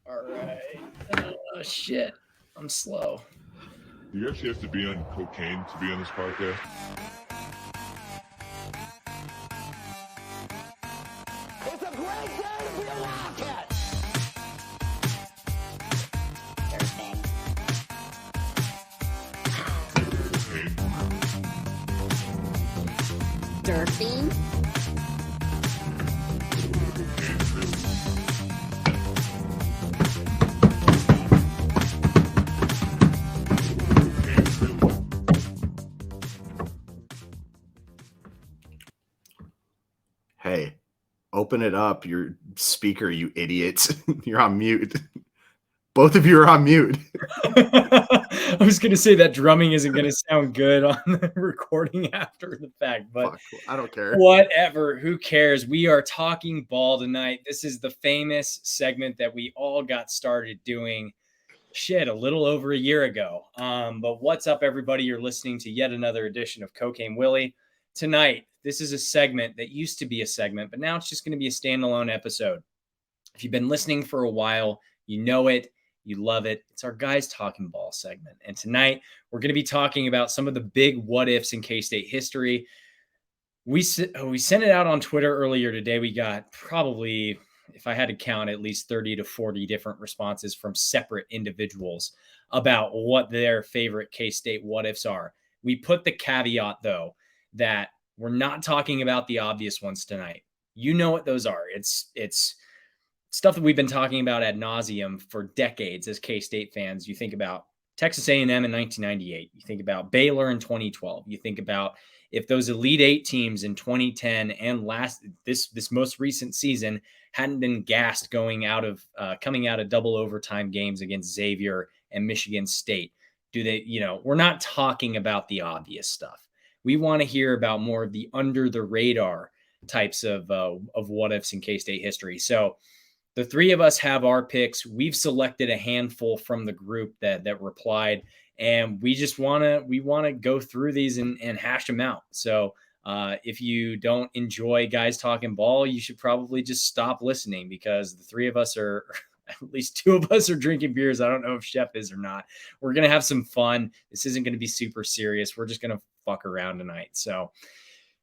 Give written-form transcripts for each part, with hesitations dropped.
All right. Oh, shit. I'm slow. Do you actually have to be on cocaine to be on this podcast? It's a great day to be a Wildcat! Cocaine? Surfing. Hey, open it up, your speaker, you idiots. You're on mute. Both of you are on mute. I was going to say that drumming isn't going to sound good on the recording after the fact, but Fuck, I don't care. whatever. Who cares? We are talking ball tonight. This is the famous segment that we all got started doing a little over a year ago. But what's up, everybody? You're listening to yet another edition of Cocaine Willie. Tonight, this is a segment that used to be a segment, but now it's just going to be a standalone episode. If you've been listening for a while, you know it. You love it. It's our Guys Talking Ball segment. And tonight, we're going to be talking about some of the big what-ifs in K-State history. We sent it out on Twitter earlier today. We got probably, if I had to count, at least 30 to 40 different responses from separate individuals about what their favorite K-State what-ifs are. We put the caveat, though, that we're not talking about the obvious ones tonight. You know what those are. It's stuff that we've been talking about ad nauseum for decades as K-State fans. You think about Texas A&M in 1998. You think about Baylor in 2012. You think about if those Elite Eight teams in 2010 and this most recent season hadn't been gassed coming out of double overtime games against Xavier and Michigan State. We're not talking about the obvious stuff. We want to hear about more of the under the radar types of what ifs in K-State history. So the three of us have our picks. We've selected a handful from the group that replied, and we want to go through these and hash them out. So if you don't enjoy Guys Talking Ball, you should probably just stop listening, because the three of us are, at least two of us are drinking beers. I don't know if Chef is or not. We're going to have some fun. This isn't going to be super serious. We're just going to fuck around tonight. So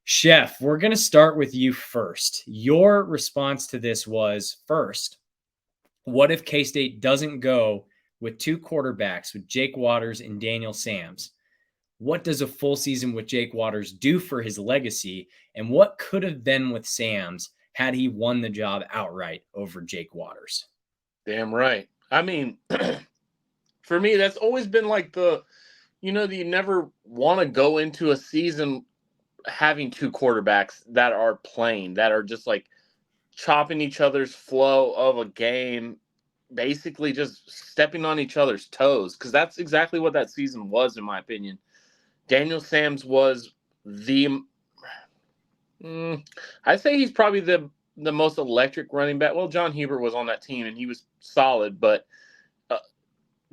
Chef, we're going to start with you first. Your response to this was, first, what if K-State doesn't go with two quarterbacks, with Jake Waters and Daniel Sams? What does a full season with Jake Waters do for his legacy? And what could have been with Sams had he won the job outright over Jake Waters? Damn right. I mean, for me, that's always been like you never want to go into a season having two quarterbacks that are playing, that are just like chopping each other's flow of a game, basically just stepping on each other's toes, because that's exactly what that season was, in my opinion. Daniel Sams was I'd say he's probably the most electric running back. Well, John Hubert was on that team, and he was solid, but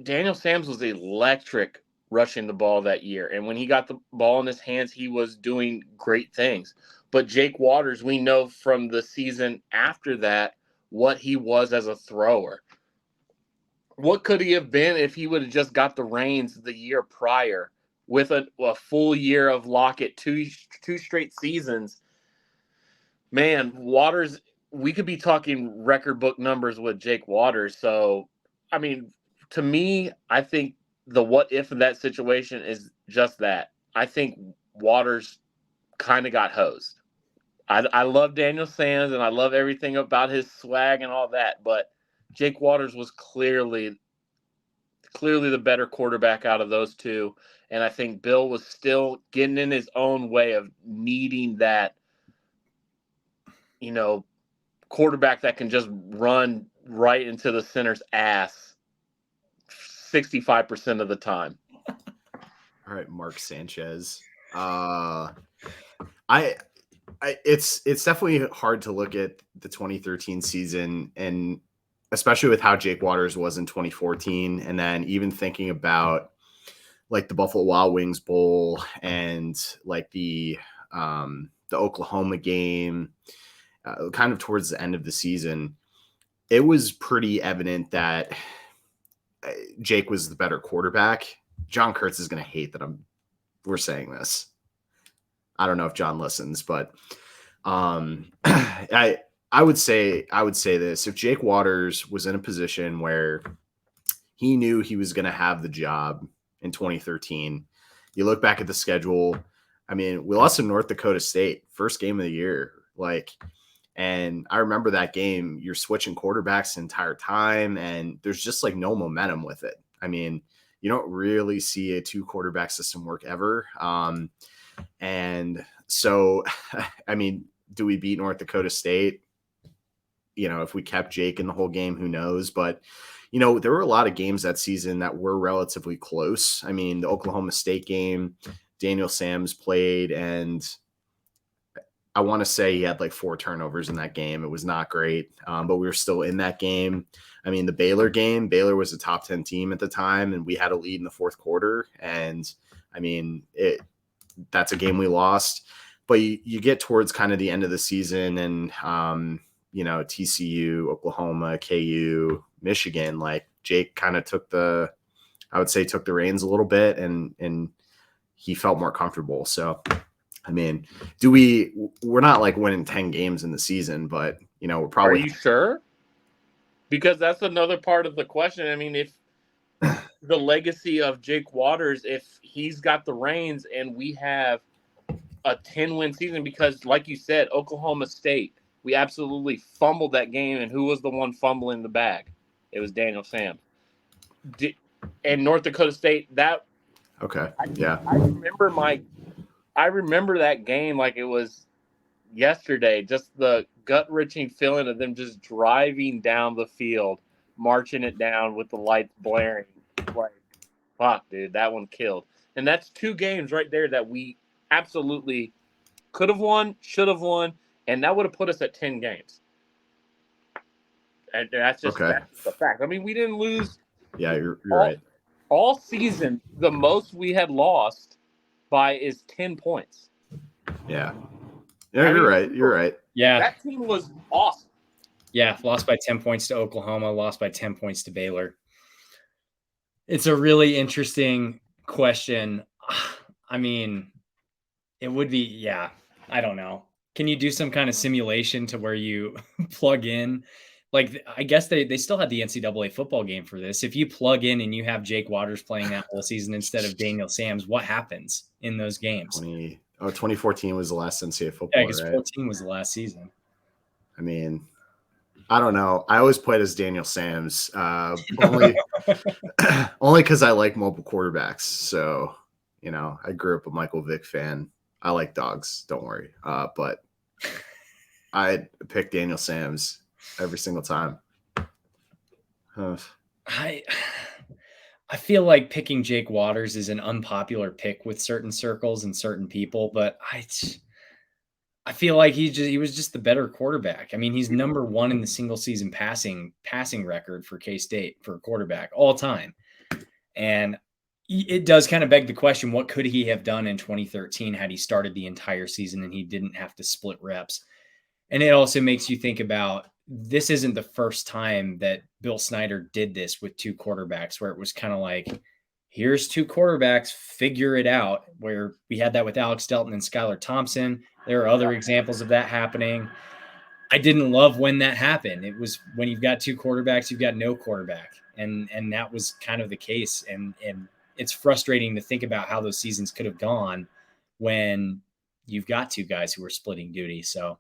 Daniel Sams was electric rushing the ball that year. And when he got the ball in his hands, he was doing great things. But Jake Waters, we know from the season after that what he was as a thrower. What could he have been if he would have just got the reins the year prior with a full year of Lockett, two straight seasons? Man, Waters, we could be talking record book numbers with Jake Waters. So, I mean, to me, I think the what if of that situation is just that. I think Waters kind of got hosed. I love Daniel Sams, and I love everything about his swag and all that, but Jake Waters was clearly the better quarterback out of those two, and I think Bill was still getting in his own way of needing that, quarterback that can just run right into the center's ass 65% of the time. All right, Mark Sanchez. It's definitely hard to look at the 2013 season, and especially with how Jake Waters was in 2014, and then even thinking about like the Buffalo Wild Wings Bowl and like the Oklahoma game, kind of towards the end of the season. it was pretty evident that Jake was the better quarterback. John Kurtz is going to hate that we're saying this. I don't know if John listens, but I would say this: if Jake Waters was in a position where he knew he was going to have the job in 2013, you look back at the schedule. I mean, we lost to North Dakota State, first game of the year. And I remember that game. You're switching quarterbacks the entire time, and there's just like no momentum with it. I mean, you don't really see a 2 quarterback system work ever. And so, I mean, do we beat North Dakota State? If we kept Jake in the whole game, who knows? But, there were a lot of games that season that were relatively close. I mean, the Oklahoma State game, Daniel Sams played, and I want to say he had like 4 turnovers in that game. It was not great, but we were still in that game. I mean, the Baylor game, Baylor was a top 10 team at the time, and we had a lead in the 4th quarter. And I mean, that's a game we lost. But you get towards kind of the end of the season, and TCU, Oklahoma, KU, Michigan, like Jake kind of took the reins a little bit, and he felt more comfortable. So, I mean, we're not like winning 10 games in the season, but we're probably. Are you sure? Because that's another part of the question. I mean, if the legacy of Jake Waters, if he's got the reins and we have a 10-win season, because like you said, Oklahoma State, we absolutely fumbled that game. And who was the one fumbling the bag? It was Daniel Sam. And North Dakota State, okay. Yeah. I remember that game like it was yesterday, just the gut-wrenching feeling of them just driving down the field, marching it down with the lights blaring. Like, fuck, dude, that one killed. And that's 2 games right there that we absolutely could have won, should have won, and that would have put us at 10 games. And that's just the fact. I mean, we didn't lose. Yeah, you're right. All season, the most we had lost by is 10 points. Yeah. Yeah, you're right. You're right. Yeah. That team was awesome. Yeah, lost by 10 points to Oklahoma, lost by 10 points to Baylor. It's a really interesting question. I mean, it would be, yeah, I don't know. Can you do some kind of simulation to where you plug in? Like, I guess they still had the NCAA football game for this. If you plug in and you have Jake Waters playing that whole season instead of Daniel Sams, what happens in those games? 2014 was the last NCAA football, Yeah, because right? 14 was the last season. I mean, I don't know. I always played as Daniel Sams, only because I like mobile quarterbacks. So, I grew up a Michael Vick fan. I like dogs. Don't worry. But I picked Daniel Sams every single time. I feel like picking Jake Waters is an unpopular pick with certain circles and certain people, but I feel like he was just the better quarterback. I mean, he's number 1 in the single season passing record for K-State for a quarterback all time. And it does kind of beg the question, what could he have done in 2013 had he started the entire season and he didn't have to split reps? And it also makes you think about, this isn't the first time that Bill Snyder did this with 2 quarterbacks, where it was kind of like, here's 2 quarterbacks, figure it out, where we had that with Alex Delton and Skylar Thompson. There are other examples of that happening. I didn't love when that happened. It was when you've got 2 quarterbacks, you've got no quarterback. And that was kind of the case. And it's frustrating to think about how those seasons could have gone when you've got 2 guys who are splitting duty. So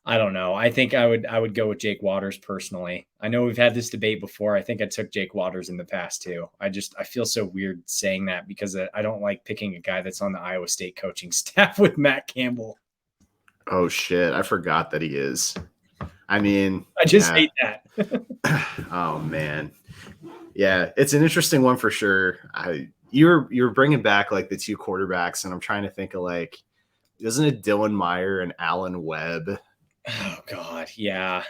I don't know. I think I would go with Jake Waters personally. I know we've had this debate before. I think I took Jake Waters in the past too. I feel so weird saying that because I don't like picking a guy that's on the Iowa State coaching staff with Matt Campbell. Oh shit. I forgot that he is. I mean, I just hate that. Oh man. Yeah. It's an interesting one for sure. You're bringing back like the 2 quarterbacks, and I'm trying to think of like, isn't it Dylan Meyer and Alan Webb? Oh God, yeah.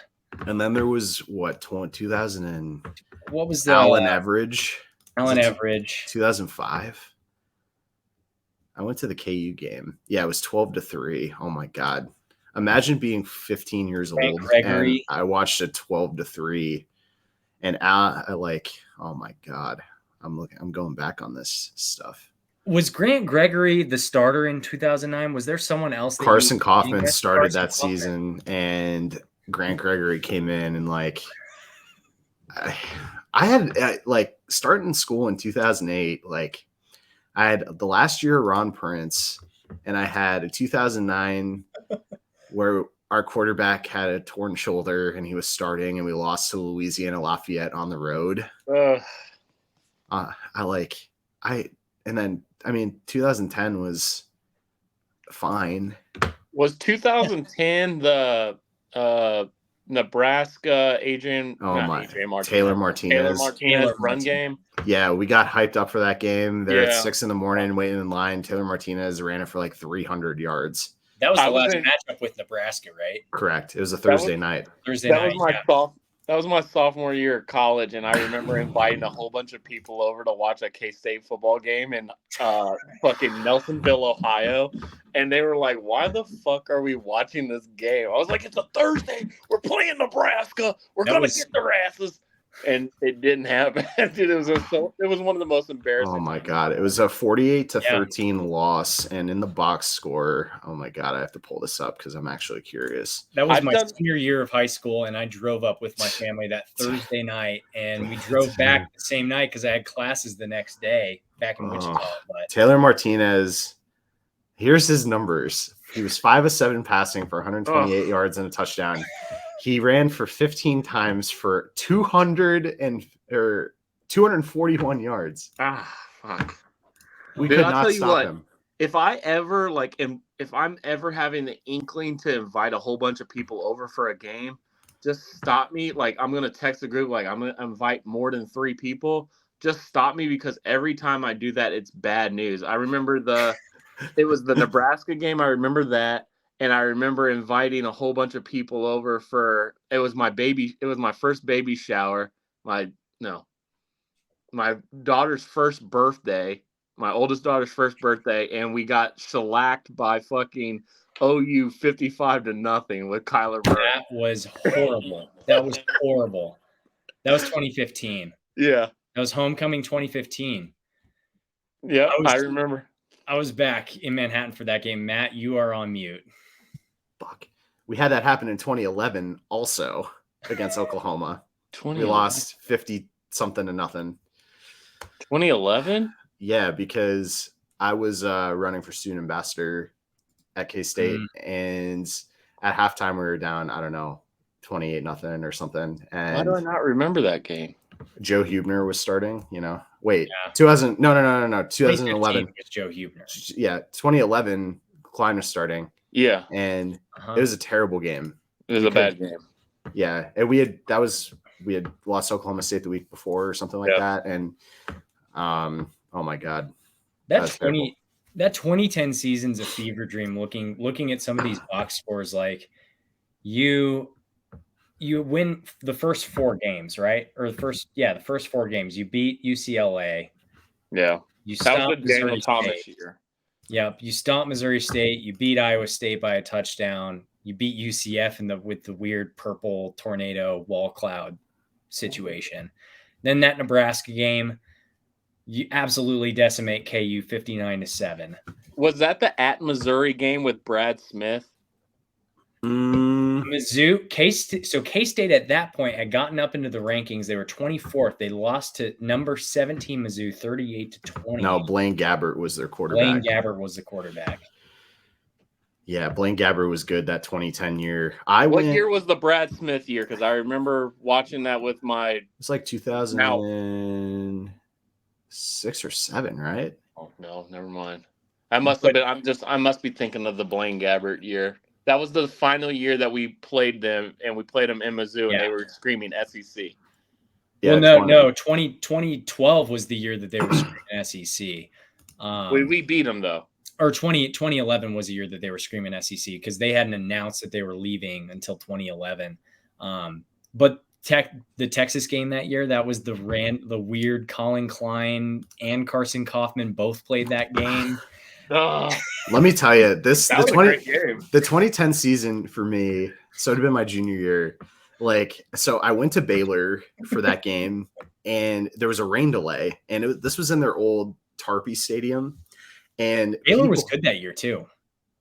And then there was what 2000 and what was the Alan Everidge? Alan Everidge, 2005. I went to the KU game. Yeah, it was 12-3. Oh my God, Imagine being 15 years Frank old Gregory. and I watched a 12-3 and oh my God, I'm going back on this stuff. Was Grant Gregory the starter in 2009? Was there someone else? Carson Kaufman started Carson that Kaufman. season, and Grant Gregory came in, and like I had like starting school in 2008. Like I had the last year of Ron Prince, and I had a 2009 where our quarterback had a torn shoulder, and he was starting, and we lost to Louisiana Lafayette on the road. And then, I mean, 2010 was fine. Was 2010 the Nebraska Taylor Martinez run game? Yeah, we got hyped up for that game. They're at 6 a.m. waiting in line. Taylor Martinez ran it for like 300 yards. That was the last matchup with Nebraska, right? Correct. It was a Thursday night. That was my sophomore year at college, and I remember inviting a whole bunch of people over to watch a K-State football game in fucking Nelsonville, Ohio. And they were like, why the fuck are we watching this game? I was like, it's a Thursday. We're playing Nebraska. We're going to get their asses. And it didn't happen. Dude, it was one of the most embarrassing. Oh my God. It was a 48-13 loss. And in the box score, oh my God, I have to pull this up because I'm actually curious. That was my senior year of high school, and I drove up with my family that Thursday night, and we drove back the same night because I had classes the next day back in Wichita. But Taylor Martinez, here's his numbers. He was 5 of 7 passing for 128 yards and a touchdown. He ran for 15 times for 241 yards. Fuck. We could not stop him. If I'm ever having the inkling to invite a whole bunch of people over for a game, just stop me. Like, I'm going to text the group, like, I'm going to invite more than 3 people. Just stop me, because every time I do that, it's bad news. I remember it was the Nebraska game. I remember that. And I remember inviting a whole bunch of people over it was my first baby shower. My daughter's first birthday, my oldest daughter's first birthday. And we got shellacked by fucking OU 55-0 with Kyler Murray. That was horrible. That was 2015. Yeah. That was homecoming 2015. Yeah, I remember. I was back in Manhattan for that game. Matt, you are on mute. Fuck. We had that happen in 2011 also against Oklahoma. We lost 50-something to nothing. 2011? Yeah, because I was running for student ambassador at K-State, and at halftime we were down, I don't know, 28-0 or something. And why do I not remember that game? Joe Huebner was starting, Wait, 2000? No. 2011 was Joe Huebner. Yeah, 2011, Klein was starting. Yeah, and it was a terrible game. It was a bad game. Yeah, and we had lost Oklahoma State the week before or something like that, and oh my God, that 2010 season's a fever dream. Looking at some of these box scores, like you win the first 4 games, right? Or the first 4 games. You beat UCLA. Yeah, that was the Daniel Thomas year. Yep, you stomp Missouri State. You beat Iowa State by a touchdown. You beat UCF with the weird purple tornado wall cloud situation. Then that Nebraska game, you absolutely decimate KU 59-7. Was that the at Missouri game with Brad Smith? Mizzou, K-State at that point had gotten up into the rankings. They were 24th. They lost to number 17 Mizzou 38-20. No, Blaine Gabbert was their quarterback. Blaine Gabbert was the quarterback. Yeah, Blaine Gabbert was good that 2010 year. What year was the Brad Smith year? Because I remember watching that with my. It's like 2006 or 7, right? Oh no, never mind. I must have been. I must be thinking of the Blaine Gabbert year. That was the final year that we played them, and we played them in Mizzou, and they were screaming SEC. Yeah, well, no. 2012 was the year that they were screaming SEC. We beat them, though. Or 2011 was the year that they were screaming SEC because they hadn't announced that they were leaving until 2011. But the Texas game that year, that was the weird Collin, Klein, and Carson Kaufman both played that game. Let me tell you, the was a great game. 2010 season for me, so it would have been my junior year. Like, so I went to Baylor for that game, and there was a rain delay, and this was in their old Tarpey Stadium. And Baylor was good that year too.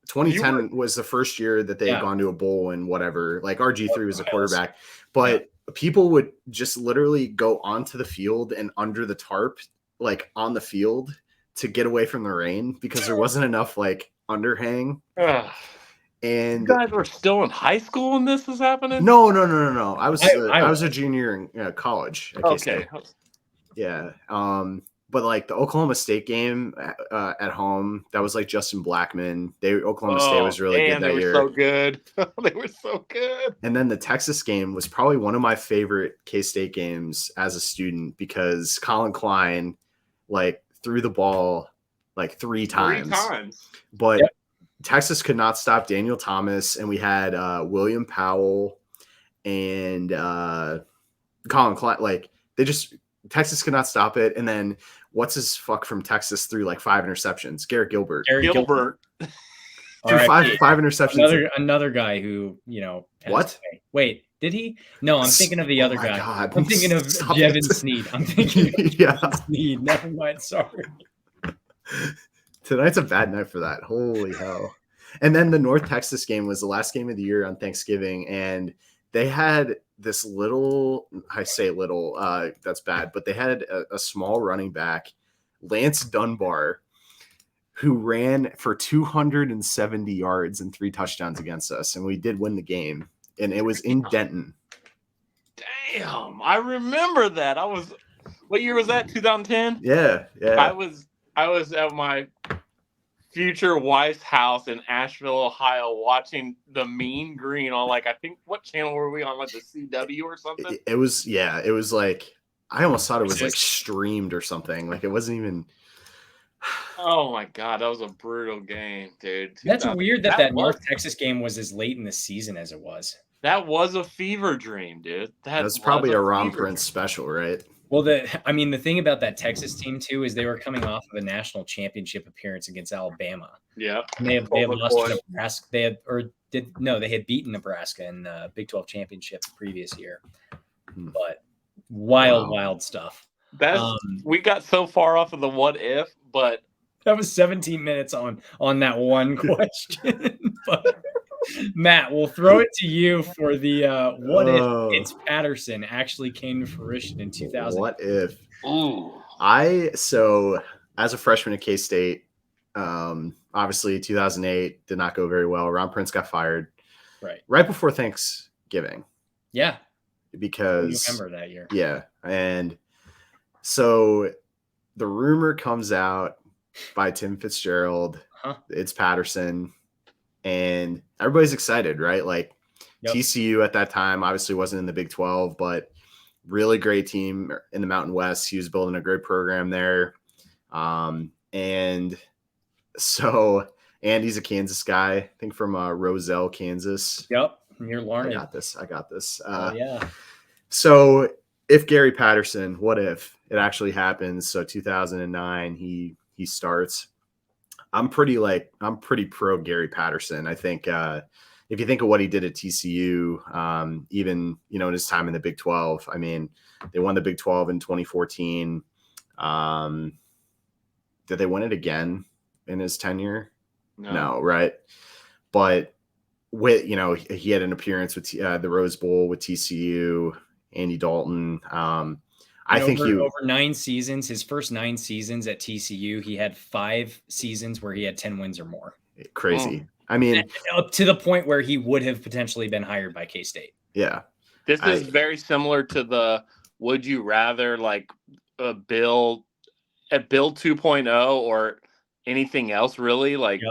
2010 was the first year that they had gone to a bowl and whatever. Like RG3 was a quarterback, but people would just literally go onto the field and under the tarp, like on the field, to get away from the rain because there wasn't enough like underhang. And you guys were still in high school when this was happening? No. I was a junior in college. Okay. Yeah. But like the Oklahoma State game at home, that was like Justin Blackman. Oklahoma State was really good that year. They were so good. They were so good. And then the Texas game was probably one of my favorite K-State games as a student because Colin Klein like threw the ball like three times. But Texas could not stop Daniel Thomas, and we had William Powell and Colin Klein. Like Texas could not stop it. And then what's his fuck from Texas threw like 5 interceptions? Garrett Gilbert. Gilbert. Threw five interceptions. Another guy who, what? Wait, did he? No, I'm thinking of the other guy. God. I'm thinking of Jevin Sneed. I'm thinking of Jevin Sneed. Never mind. Sorry. Tonight's a bad night for that. Holy hell. And then the North Texas game was the last game of the year on Thanksgiving. And they had this little, I say little, that's bad, but they had a small running back, Lance Dunbar, who ran for 270 yards and 3 touchdowns against us. And we did win the game. And it was in Denton. Damn. I remember that. What year was that? 2010? Yeah. I was at my future wife's house in Asheville, Ohio, watching the Mean Green on I think what channel were we on? Like the CW or something? It was like, I almost thought it was like streamed or something. Like it wasn't even. Oh my God, that was a brutal game, dude. That's weird that North Texas game was as late in the season as it was. That was a fever dream, dude. That was probably a Ron Prince special, right? Well, the thing about that Texas team too is they were coming off of a national championship appearance against Alabama. Yeah, and they had lost to Nebraska. They had beaten Nebraska in the Big 12 championship the previous year. But wild stuff. We got so far off of the what if, but that was 17 minutes on that one question. But Matt, we'll throw it to you for the what if it's Patterson actually came to fruition in 2000. What if? Ooh. So as a freshman at K-State, obviously 2008 did not go very well. Ron Prince got fired right before Thanksgiving. Yeah, because November that year. Yeah, and so the rumor comes out by Tim Fitzgerald. It's Patterson. And everybody's excited, right? Like TCU at that time obviously wasn't in the Big 12, but really great team in the Mountain West. He was building a great program there. And he's a Kansas guy, I think from Roselle, Kansas. Yep. Near Larned. I got this. Yeah. So if Gary Patterson, what if it actually happens? So 2009, he starts. I'm pretty pro Gary Patterson. I think if you think of what he did at TCU, even in his time in the Big 12, I mean, they won the Big 12 in 2014. Did they win it again in his tenure? No, right? But with he had an appearance with the Rose Bowl with TCU, Andy Dalton. I think over 9 seasons, his first 9 seasons at TCU, he had 5 seasons where he had 10 wins or more. Crazy. I mean, up to the point where he would have potentially been hired by K-State. Yeah. This is very similar to the would you rather like a Bill 2.0 or anything else really which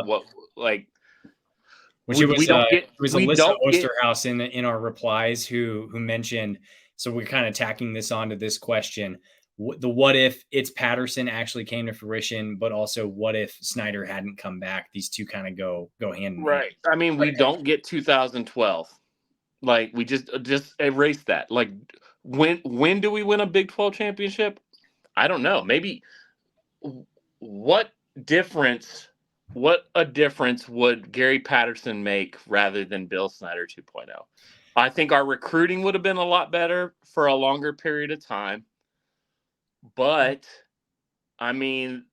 it was Alyssa Osterhouse in our replies who mentioned. So we're kind of tacking this onto this question. The what if it's Patterson actually came to fruition, but also what if Snyder hadn't come back? These two kind of go hand in hand. Right. I mean, we don't get 2012. Like we just erase that. Like when do we win a Big 12 championship? I don't know. Maybe what difference what a difference would Gary Patterson make rather than Bill Snyder 2.0? I think our recruiting would have been a lot better for a longer period of time. But I mean,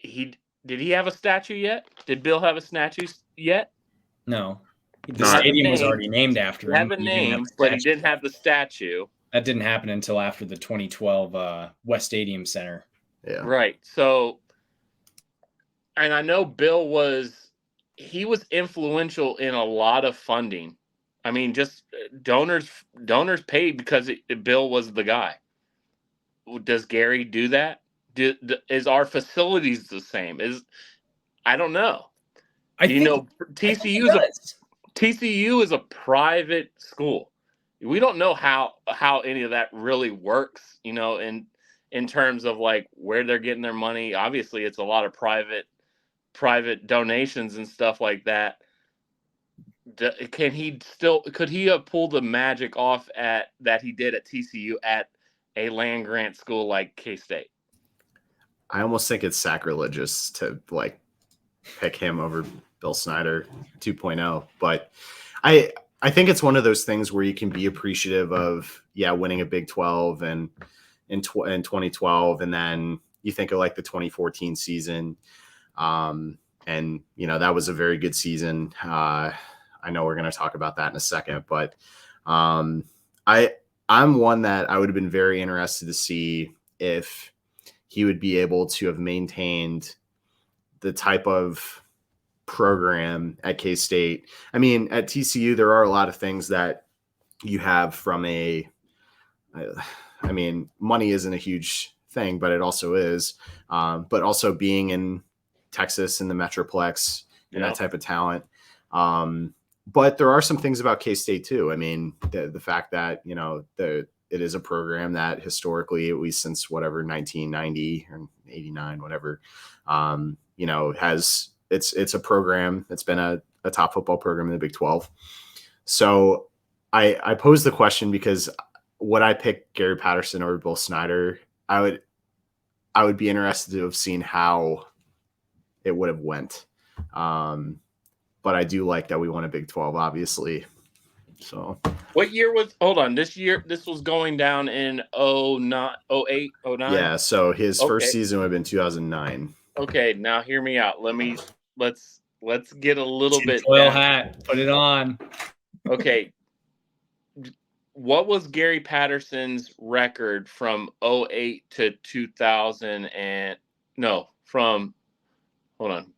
did he have a statue yet? Did Bill have a statue yet? No. The Not- stadium was already named after He him. had a He didn't have name, a but he statue. didn't have the statue. That didn't happen until after the 2012 West Stadium Center. Yeah. Right. So, and I know Bill was influential in a lot of funding. I mean, just donors paid because Bill was the guy. Does Gary do that? Is our facilities the same? I don't know. TCU is a private school. We don't know how any of that really works, in terms of like where they're getting their money. Obviously, it's a lot of private donations and stuff like that. Could he have pulled the magic off that he did at TCU at a land grant school like K-State? I almost think it's sacrilegious to like pick him over Bill Snyder 2.0, but I think it's one of those things where you can be appreciative of winning a Big 12 and in 2012, and then you think of like the 2014 season, and that was a very good season. I know we're going to talk about that in a second, but I'm one that I would have been very interested to see if he would be able to have maintained the type of program at K-State. I mean, at TCU, there are a lot of things that you have from money isn't a huge thing, but it also is. But also being in Texas and the Metroplex and that type of talent. But there are some things about K-State too. I mean, the fact that, it is a program that historically, at least since 1990 or 89, whatever, it's a program that's been a top football program in the Big 12. So I pose the question because would I pick Gary Patterson over Bill Snyder? I would be interested to have seen how it would have went. But I do like that we won a Big 12, obviously. So what year was this was going down in 08, 09? Yeah, so his first season would have been 2009. Okay, now hear me out. Let's get a little bit foil hat, put it on. Okay. What was Gary Patterson's record from 08 to 2000 hold on.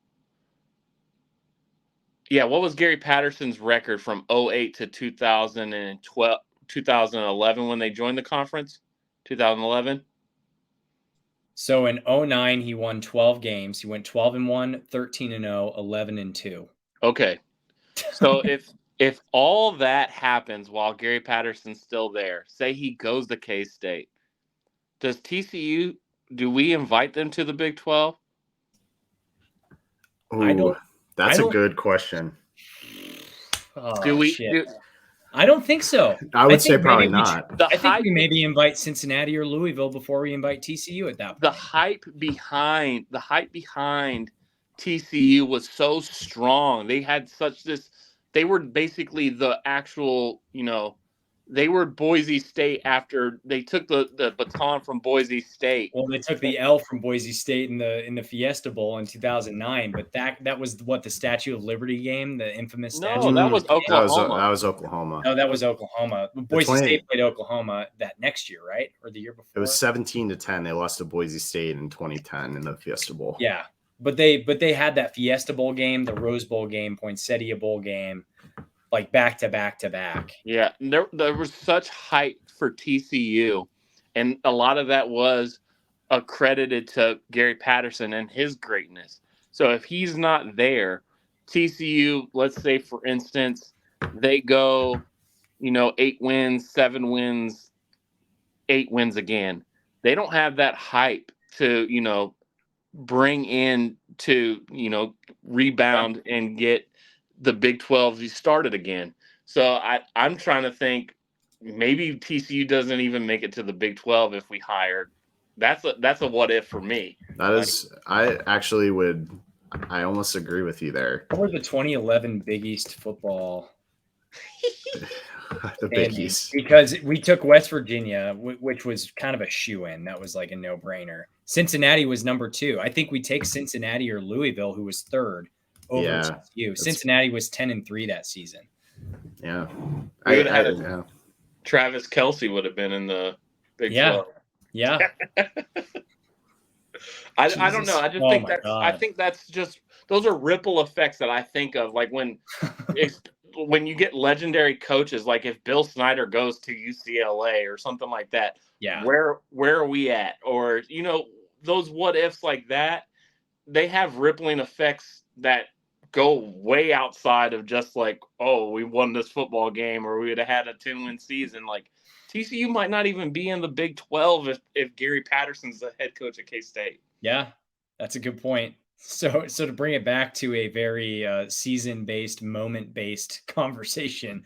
Yeah, what was Gary Patterson's record from 08 to 2011 when they joined the conference? 2011? So in 09, he won 12 games. He went 12-1, 13-0, 11-2. Okay. So if all that happens while Gary Patterson's still there, say he goes to K-State, does TCU, do we invite them to the Big 12? Ooh, that's a good question. Do we? I don't think so. I would say probably not. I think we maybe invite Cincinnati or Louisville before we invite TCU at that point. The hype behind TCU was so strong. They had they were basically the actual, they were Boise State after they took the baton from Boise State. Well, they took the L from Boise State in the Fiesta Bowl in 2009, but that was what, the Statue of Liberty game, the infamous statue. No, that was Oklahoma. That was Oklahoma. No, that was Oklahoma. Boise State played Oklahoma that next year, right? Or the year before? It was 17-10. They lost to Boise State in 2010 in the Fiesta Bowl. Yeah, but they had that Fiesta Bowl game, the Rose Bowl game, Poinsettia Bowl game, like back to back to back. Yeah, there was such hype for TCU, and a lot of that was accredited to Gary Patterson and his greatness. So if he's not there, TCU, let's say for instance, they go, 8 wins, 7 wins, 8 wins again. They don't have that hype to, bring in to, rebound and get the Big 12 started again. So I'm trying to think maybe TCU doesn't even make it to the Big 12 if we hire That's a what if for me. That is, I almost agree with you there. What were the 2011 Big East football The Big East. Because we took West Virginia, which was kind of a shoe-in. That was like a no-brainer. Cincinnati was number 2. I think we take Cincinnati or Louisville, who was 3rd, over TCU. Cincinnati was 10-3 that season. Yeah. We would have had Travis Kelce would have been in the Big 12. Yeah. I don't know. I just think that's just those are ripple effects that I think of, like when you get legendary coaches, like if Bill Snyder goes to UCLA or something like that. Yeah. Where are we at? Or those what ifs like that, they have rippling effects that go way outside of just like, oh, we won this football game or we would have had a 10-win season. Like TCU might not even be in the Big 12 if Gary Patterson's the head coach at K-State. Yeah, that's a good point. So to bring it back to a very season-based, moment-based conversation,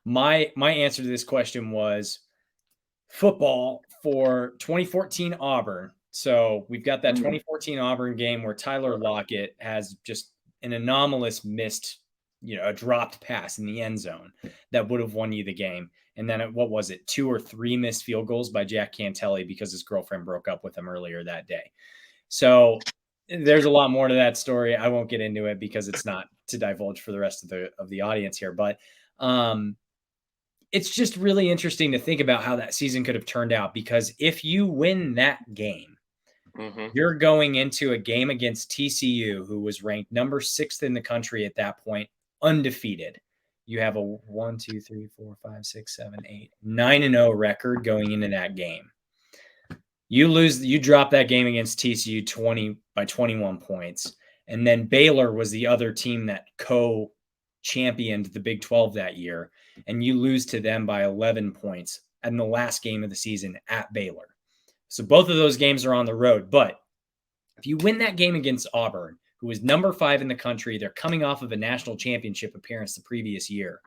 my answer to this question was football for 2014 Auburn. So we've got that 2014 Auburn game where Tyler Lockett has just an anomalous missed, a dropped pass in the end zone that would have won you the game. And then what was it? 2 or 3 missed field goals by Jack Cantelli because his girlfriend broke up with him earlier that day. So there's a lot more to that story. I won't get into it because it's not to divulge for the rest of the audience here. But it's just really interesting to think about how that season could have turned out, because if you win that game, you're going into a game against TCU, who was ranked number 6th in the country at that point, undefeated. You have a 1, 2, 3, 4, 5, 6, 7, 8, 9-0 record going into that game. You drop that game against TCU by 21 points. And then Baylor was the other team that co-championed the Big 12 that year. And you lose to them by 11 points in the last game of the season at Baylor. So both of those games are on the road. But if you win that game against Auburn, who was number 5 in the country, they're coming off of a national championship appearance the previous year.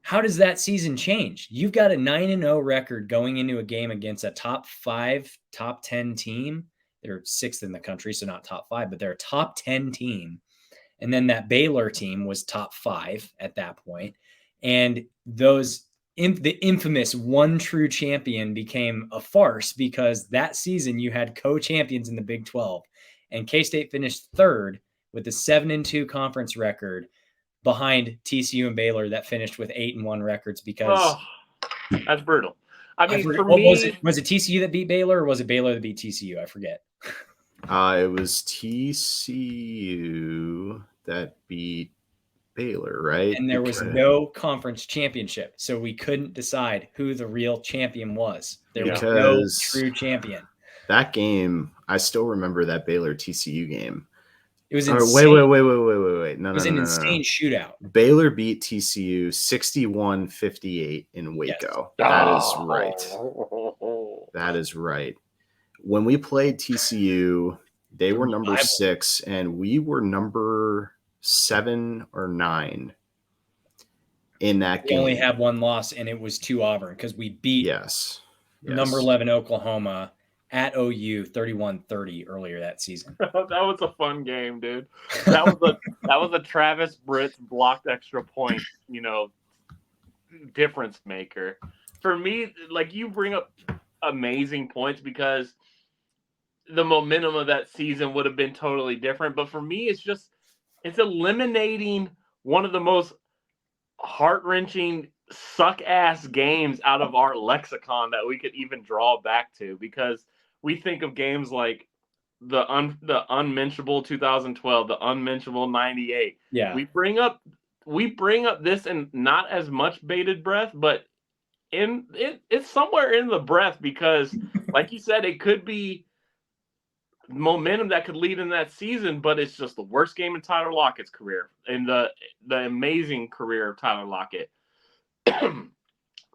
How does that season change? You've got a 9-0 record going into a game against a top 5, top 10 team. They're 6th in the country, so not top 5, but they're a top 10 team. And then that Baylor team was top 5 at that point. And the infamous one true champion became a farce, because that season you had co-champions in the Big 12. And K-State finished 3rd with a 7-2 conference record, behind TCU and Baylor that finished with 8-1 records, because that's brutal. I mean, for me, was it TCU that beat Baylor, or was it Baylor that beat TCU? I forget. It was TCU that beat Baylor, right? And there was no conference championship, so we couldn't decide who the real champion was. There was no true champion. That game, I still remember that Baylor TCU game. It was insane. Wait. No, it was an insane shootout. Baylor beat TCU 61-58 in Waco. Yes. That is right. That is right. When we played TCU, they were number 6, and we were number 7 or 9 in that game. We only had one loss, and it was to Auburn, because we beat number 11 Oklahoma at OU 31-30 earlier that season. That was a fun game, dude. That was a Travis Britt's blocked extra point, difference maker. For me, like, you bring up amazing points, because the momentum of that season would have been totally different. But for me, it's eliminating one of the most heart-wrenching suck-ass games out of our lexicon that we could even draw back to, because we think of games like the unmentionable 2012, the unmentionable 98. Yeah. We bring up this in not as much bated breath, but it's somewhere in the breath, because like you said, it could be momentum that could lead in that season, but it's just the worst game in Tyler Lockett's career, and the amazing career of Tyler Lockett.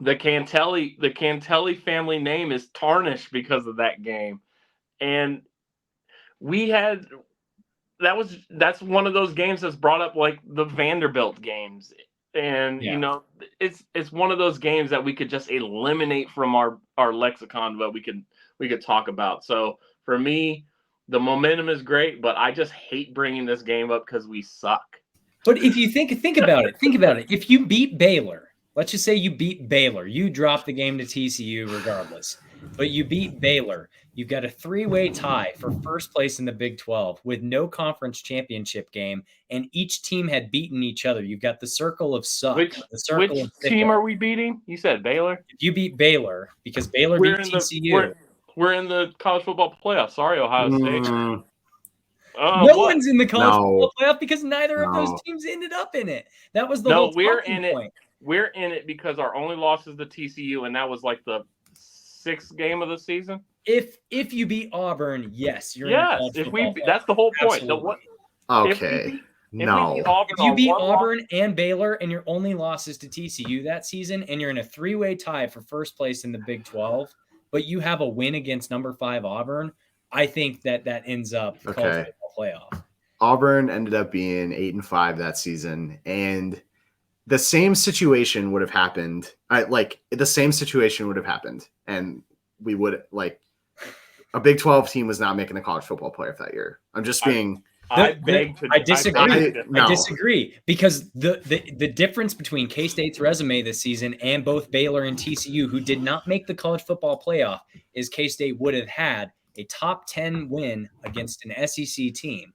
The Cantelli family name is tarnished because of that game. And that's one of those games that's brought up like the Vanderbilt games. And Yeah. it's one of those games that we could just eliminate from our lexicon, but we could talk about. So for me, the momentum is great, but I just hate bringing this game up because we suck. But if you think about it, If you beat Baylor, let's just say you beat Baylor, you drop the game to TCU regardless. But you beat Baylor, you've got a 3-way tie for first place in the Big 12 with no conference championship game, and each team had beaten each other. You've got the circle of suck, Which the circle of team sicko. are we beating? You said Baylor. If you beat Baylor, because Baylor beat TCU. We're in the college football playoff. Sorry, Ohio State. Mm, No one's in the college football No. playoff because neither of those No. teams ended up in it. That was the No, whole we're talking in it. point. We're in it because our only loss is the TCU, and that was like the 6th game of the season. If you beat Auburn, yes, you're in the Yes, college if football we playoff. that's the whole point. Absolutely. Okay. No. If you beat Auburn and Baylor and your only losses to TCU that season, and you're in a 3-way tie for first place in the Big 12, but you have a win against number 5 Auburn, I think that ends up college football playoff. Auburn ended up being 8-5 that season, and the same situation would have happened. The same situation would have happened, and we would a Big 12 team was not making the college football playoff that year. I'm just being. I disagree. No. I disagree because the difference between K-State's resume this season and both Baylor and TCU, who did not make the college football playoff, is K-State would have had a top 10 win against an SEC team.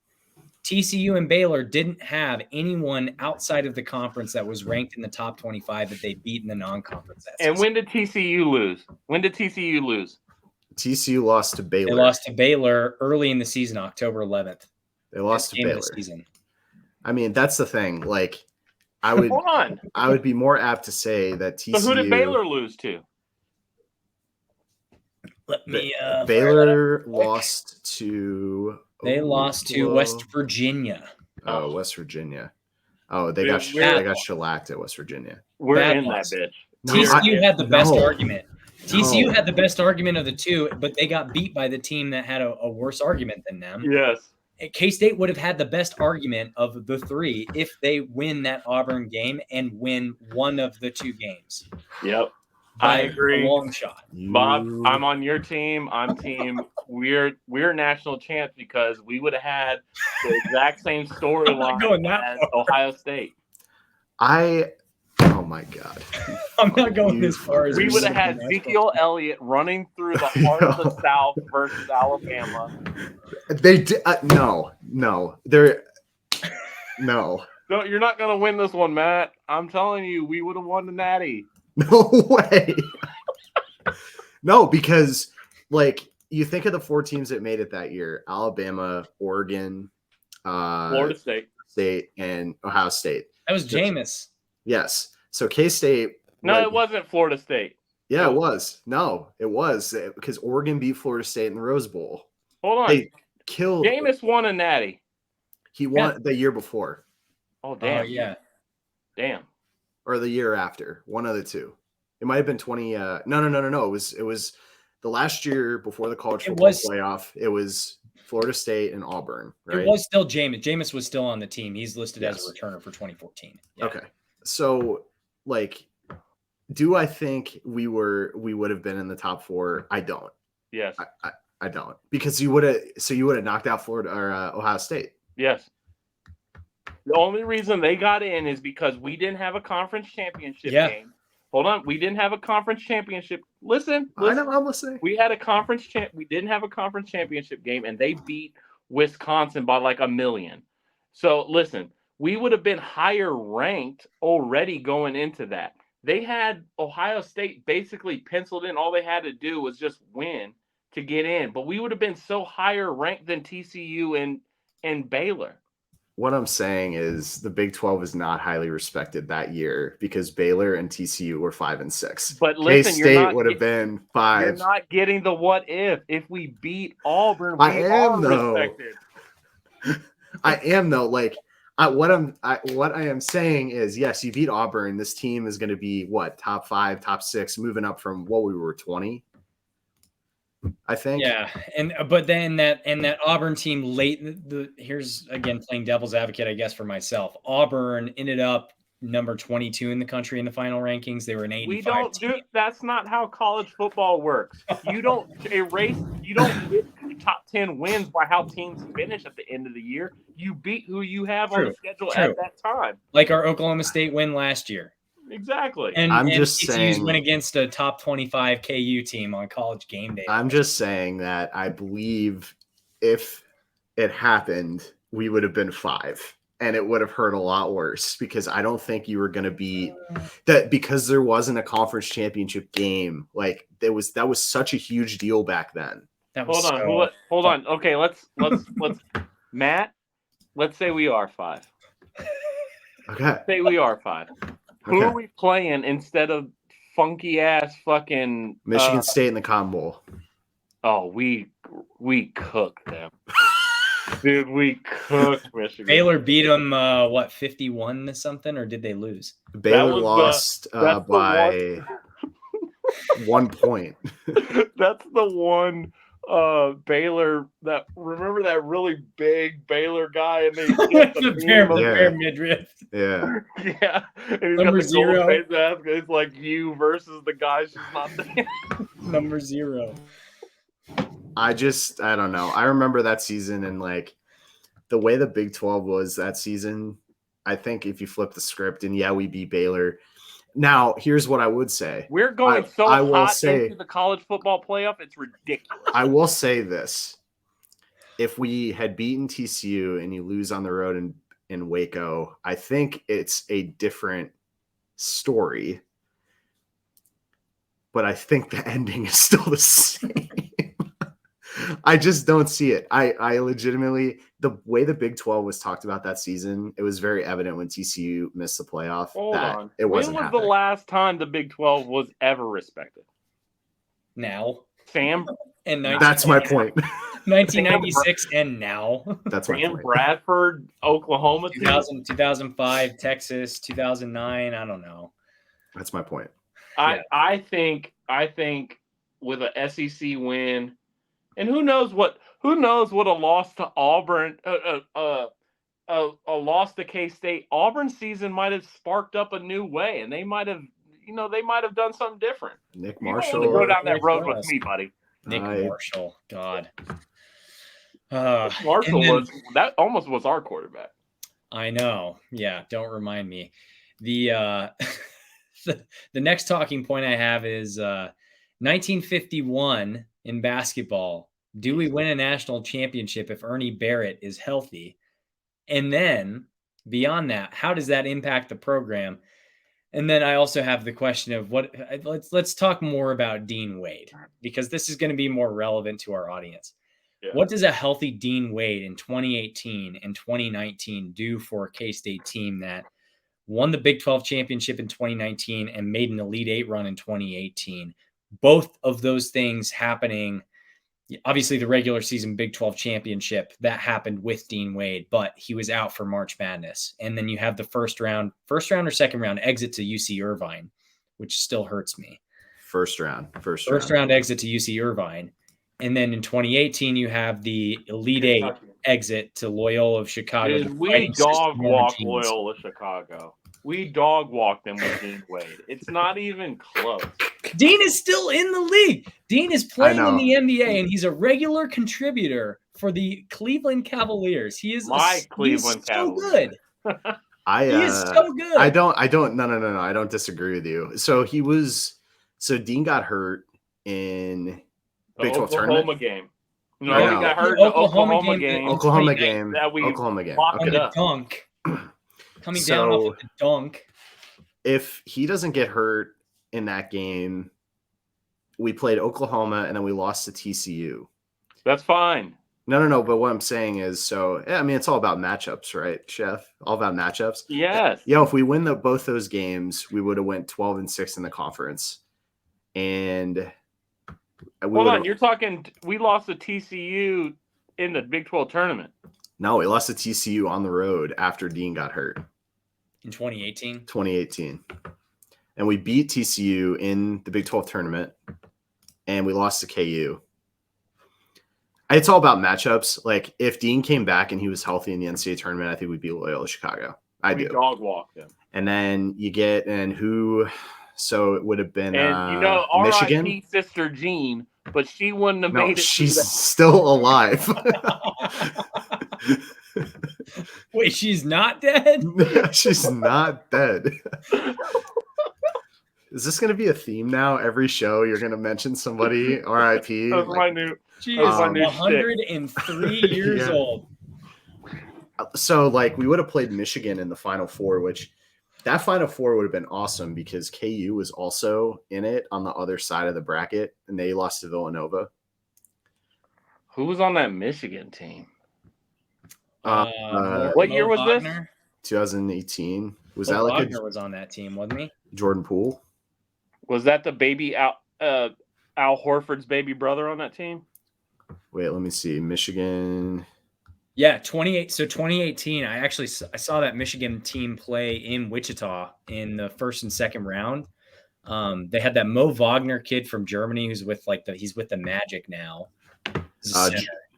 TCU and Baylor didn't have anyone outside of the conference that was ranked in the top 25 that they beat in the non-conference. And when did TCU lose? TCU lost to Baylor. They lost to Baylor early in the season, October 11th. They lost to Baylor. Season. I mean, that's the thing. I would be more apt to say that TCU. So who did Baylor lose to? Let me. Baylor lost to. They lost to West Virginia. Oh, West Virginia. Oh, they got shellacked at West Virginia. We're in that bitch. TCU had the best argument. TCU had the best argument of the two, but they got beat by the team that had a worse argument than them. Yes. K-State would have had the best argument of the three if they win that Auburn game and win one of the two games. Yep. I agree. A long shot. Bob, I'm on your team. I'm team. We're national champs because we would have had the exact same storyline as Ohio State. Oh my God. I'm not going as far as we would have had Ezekiel Elliott running through the heart of the South versus Alabama. They did no. They're no. No, you're not gonna win this one, Matt. I'm telling you, we would have won the Natty. No way. No, because you think of the 4 teams that made it that year: Alabama, Oregon, Florida State, and Ohio State. That was Jameis. Yes. So K-State. No, it wasn't Florida State. Yeah, it was. No, it was because Oregon beat Florida State in the Rose Bowl. Hold on. They killed. Jameis won a Natty. He won the year before. Oh, damn. Oh, yeah. Damn. Or the year after. One of the two. It might have been 20. No. It was the last year before the college football playoff. It was Florida State and Auburn, right? It was still Jameis. Jameis was still on the team. He's listed as a returner for 2014. Yeah. Okay. So, do I think we would have been in the top 4? I don't. Yes. I don't, because you would have knocked out Florida or Ohio State. Yes. The only reason they got in is because we didn't have a conference championship game. Hold on, we didn't have a conference championship. Listen. I know, I'm listening. We had a we didn't have a conference championship game, and they beat Wisconsin by like 1 million. So listen, we would have been higher ranked already going into that. They had Ohio State basically penciled in. All they had to do was just win to get in, but we would have been so higher ranked than TCU and Baylor. What I'm saying is the Big 12 is not highly respected that year because Baylor and TCU were 5 and 6. But listen, K-State would have been 5. You're not getting the what if. If we beat Auburn, we respected. I am though. What I am saying is, yes, you beat Auburn. This team is going to be what, top 5, top 6, moving up from what we were 20. I think. Yeah, but then that Auburn team here's again playing devil's advocate, I guess, for myself. Auburn ended up number 22 in the country in the final rankings. They were an 85. We don't do. That's not how college football works. You don't erase. You don't get top 10 wins by how teams finish at the end of the year. You beat who you have on the schedule at that time. Like our Oklahoma State win last year. Exactly. And I'm just saying, win against a top 25 KU team on College game day. I'm just saying that I believe if it happened, we would have been 5. And it would have hurt a lot worse because I don't think you were going to be that because there wasn't a conference championship game. Like that was such a huge deal back then. Hold on. Okay, let's Matt. Let's say we are 5. Okay. Say we are 5. Who are we playing instead of funky ass fucking Michigan State in the Cotton Bowl? Oh, we cooked them. Dude, we cooked Michigan. Baylor beat them, 51 to something, or did they lose? Baylor lost by 1 point. That's the one Baylor remember that really big Baylor guy and they the bear midriff. Yeah. Yeah. And he's Number got the 0. face mask. It's like you versus the guy she's not there. Number 0. I don't know. I remember that season and like the way the Big 12 was that season. I think if you flip the script and we beat Baylor. Now, here's what I would say. We're going into the college football playoff. It's ridiculous. I will say this. If we had beaten TCU and you lose on the road in Waco, I think it's a different story. But I think the ending is still the same. I just don't see it. I legitimately, the way the Big 12 was talked about that season, it was very evident when TCU missed the playoff. Hold on. It wasn't when was the last time the Big 12 was ever respected? Now. Sam? And that's my point. 1996 and now. That's my point. Bradford, Oklahoma. 2005, Texas, 2009. I don't know. That's my point. I think with an SEC win, and who knows what a loss to Auburn, a loss to K-State, Auburn season might have sparked up a new way, and they might have done something different. Nick Marshall, go down that road with me, buddy. Nick Marshall, God. Marshall that almost was our quarterback. I know. Yeah, don't remind me. The the next talking point I have is 1951 in basketball. Do we win a national championship if Ernie Barrett is healthy? And then beyond that, how does that impact the program? And then I also have the question of let's talk more about Dean Wade, because this is going to be more relevant to our audience. Yeah. What does a healthy Dean Wade in 2018 and 2019 do for a K-State team that won the Big 12 championship in 2019 and made an Elite 8 run in 2018? Both of those things happening. Obviously, the regular season Big 12 championship, that happened with Dean Wade, but he was out for March Madness. And then you have the first round or second round exit to UC Irvine, which still hurts me. First round exit to UC Irvine. And then in 2018, you have the Elite 8 exit to Loyola of Chicago. Dude, we dog walk Loyola Chicago. We dog walked them with Dean Wade. It's not even close. Dean is still in the league. Dean is playing in the NBA, and he's a regular contributor for the Cleveland Cavaliers. He is Cleveland Cavaliers. So good. He is so good. I don't. No. I don't disagree with you. So Dean got hurt in Big 12 tournament game. No, he got hurt in the Oklahoma game. Oklahoma game. Okay. The dunk. Coming down off of the dunk. If he doesn't get hurt in that game, we played Oklahoma and then we lost to TCU. That's fine. No. But what I'm saying is, it's all about matchups, right, Chef? All about matchups. Yes. If we win both those games, we would have went 12-6 in the conference. And hold on, you're talking we lost to TCU in the Big 12 tournament. No, we lost to TCU on the road after Dean got hurt. In 2018? 2018. And we beat TCU in the Big 12 tournament, and we lost to KU. It's all about matchups. Like, if Dean came back and he was healthy in the NCAA tournament, I think we'd beat Loyola Chicago. We dog walked them. And then you get so it would have been And Michigan. R.I.P. Sister Jean, but she wouldn't have No, made it. she's still alive. Wait, she's not dead? She's not dead. Is this going to be a theme now? Every show you're going to mention somebody, R.I.P. That's my new. She is my new 103 years Yeah. old. So, like, we would have played Michigan in the Final Four, which that Final Four would have been awesome because KU was also in it on the other side of the bracket, and they lost to Villanova. Who was on that Michigan team? What year was this? 2018. Was Mo that like Wagner was on that team, wasn't he? Jordan Poole? Was that the baby Al Horford's baby brother on that team? Wait, let me see. Michigan. Yeah, 2018. I saw that Michigan team play in Wichita in the first and second round. They had that Mo Wagner kid from Germany who's with he's with the Magic now.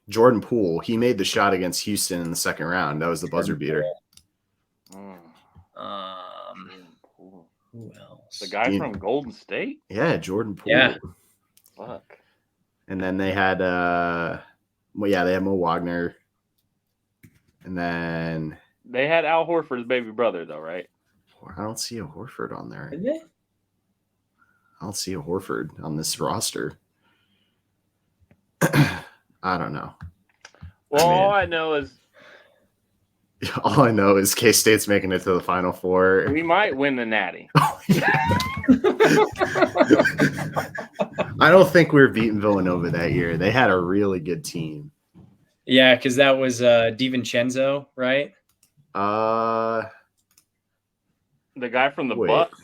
Jordan Poole. He made the shot against Houston in the second round. That was the buzzer beater. Who else? The guy from Golden State? Yeah, Jordan Poole. Yeah. Fuck. And then they had they had Mo Wagner. And then they had Al Horford's baby brother, though, right? I don't see a Horford on there. Is it? I don't see a Horford on this roster. I don't know. Well, all I know is K-State's making it to the Final Four. We might win the Natty. I don't think we were beating Villanova that year. They had a really good team. Yeah, because that was DiVincenzo, right? The guy from the Bucks.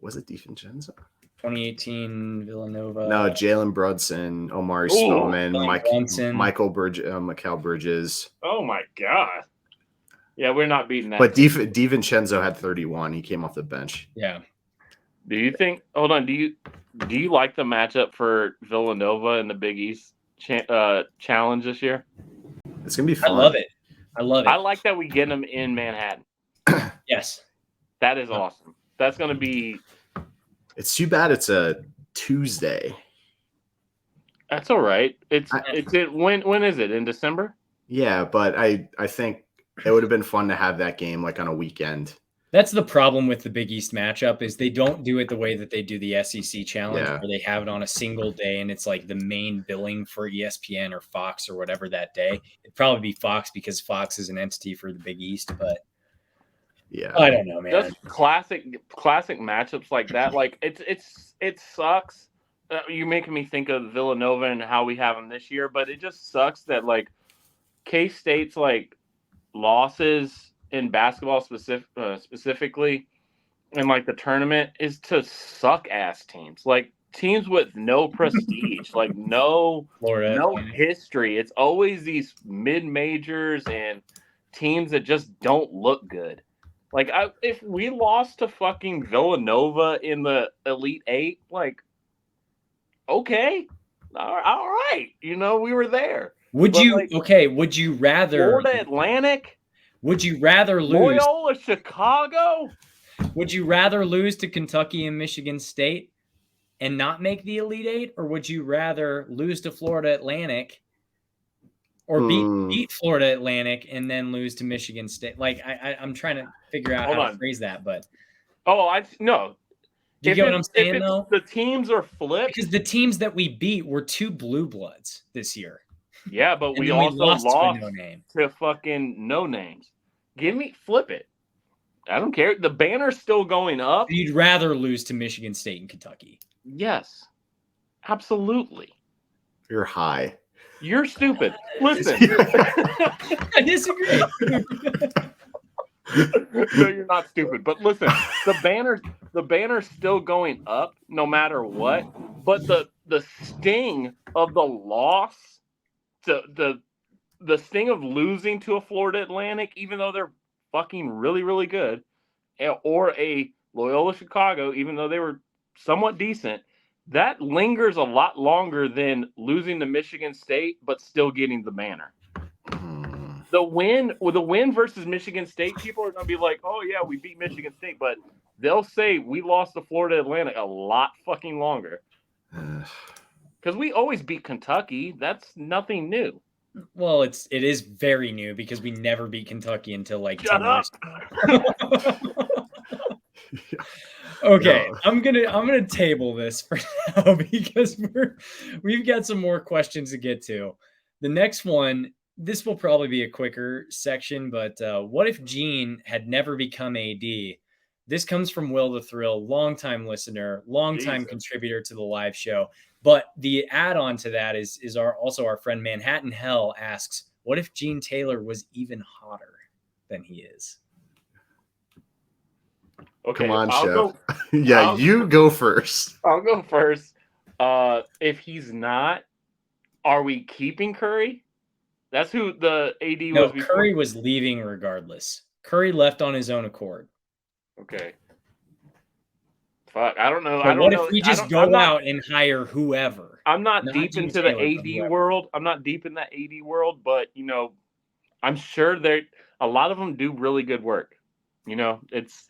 Was it DiVincenzo? 2018 Villanova. No, Jalen Brunson, Omari Spellman, Mikal Bridges. Oh my god! Yeah, we're not beating that. But DiVincenzo had 31. He came off the bench. Yeah. Do you think? Hold on. Do you like the matchup for Villanova in the Big East challenge this year? It's gonna be fun. I love it. I like that we get them in Manhattan. Yes. That is awesome. That's gonna be. It's too bad it's a Tuesday. That's all right. When is it? In December? Yeah, but I think it would have been fun to have that game like on a weekend. That's the problem with the Big East matchup is they don't do it the way that they do the SEC challenge where they have it on a single day and it's like the main billing for ESPN or Fox or whatever that day. It'd probably be Fox because Fox is an entity for the Big East, but yeah, I don't know, man. Just classic matchups like that. Like it sucks. You're making me think of Villanova and how we have them this year, but it just sucks that like K-State's like losses in basketball specifically and like the tournament is to suck ass teams, like teams with no prestige, like no history. It's always these mid majors and teams that just don't look good. Like if we lost to fucking Villanova in the Elite Eight, like, okay, all right, we were there. Would you rather Florida Atlantic? Would you rather lose Loyola Chicago? Would you rather lose to Kentucky and Michigan State and not make the Elite Eight, or would you rather lose to Florida Atlantic or beat Florida Atlantic and then lose to Michigan State? Like I'm trying to figure out how to phrase that, but no. Do you get what I'm saying though? The teams are flipped because the teams that we beat were 2 blue bloods this year. Yeah, but we also lost to fucking no names. Flip it. I don't care. The banner's still going up. You'd rather lose to Michigan State and Kentucky. Yes, absolutely. You're high. You're stupid. Listen. I disagree. No, you're not stupid. But listen, the banner's still going up no matter what. But the sting of the loss, the sting of losing to a Florida Atlantic, even though they're fucking really, really good, or a Loyola Chicago, even though they were somewhat decent, that lingers a lot longer than losing to Michigan State, but still getting the banner. the win versus Michigan State, people are gonna be like, "Oh yeah, we beat Michigan State," but they'll say we lost to Florida Atlantic a lot fucking longer. Because we always beat Kentucky. That's nothing new. Well, it is very new because we never beat Kentucky until like Shut 10 up. years ago. Okay, No. I'm gonna table this for now because we've got some more questions to get to. The next one, this will probably be a quicker section, but what if Gene had never become AD? This comes from Will the Thrill, longtime listener, longtime Jesus. contributor to the live show. But the add-on to that is also our friend Manhattan Hell asks, what if Gene Taylor was even hotter than he is? Okay, Come on, I'll Chef. go. Yeah, you go first. I'll go first. If he's not, are we keeping Curry? That's who the AD No, was before. Curry was leaving regardless. Curry left on his own accord. Okay. Fuck, I don't know. So I don't what know. if we just I'm go not- out and hire whoever? I'm not Not deep Gene into Taylor, the but AD whoever. world. I'm not deep in that AD world, but I'm sure a lot of them do really good work. It's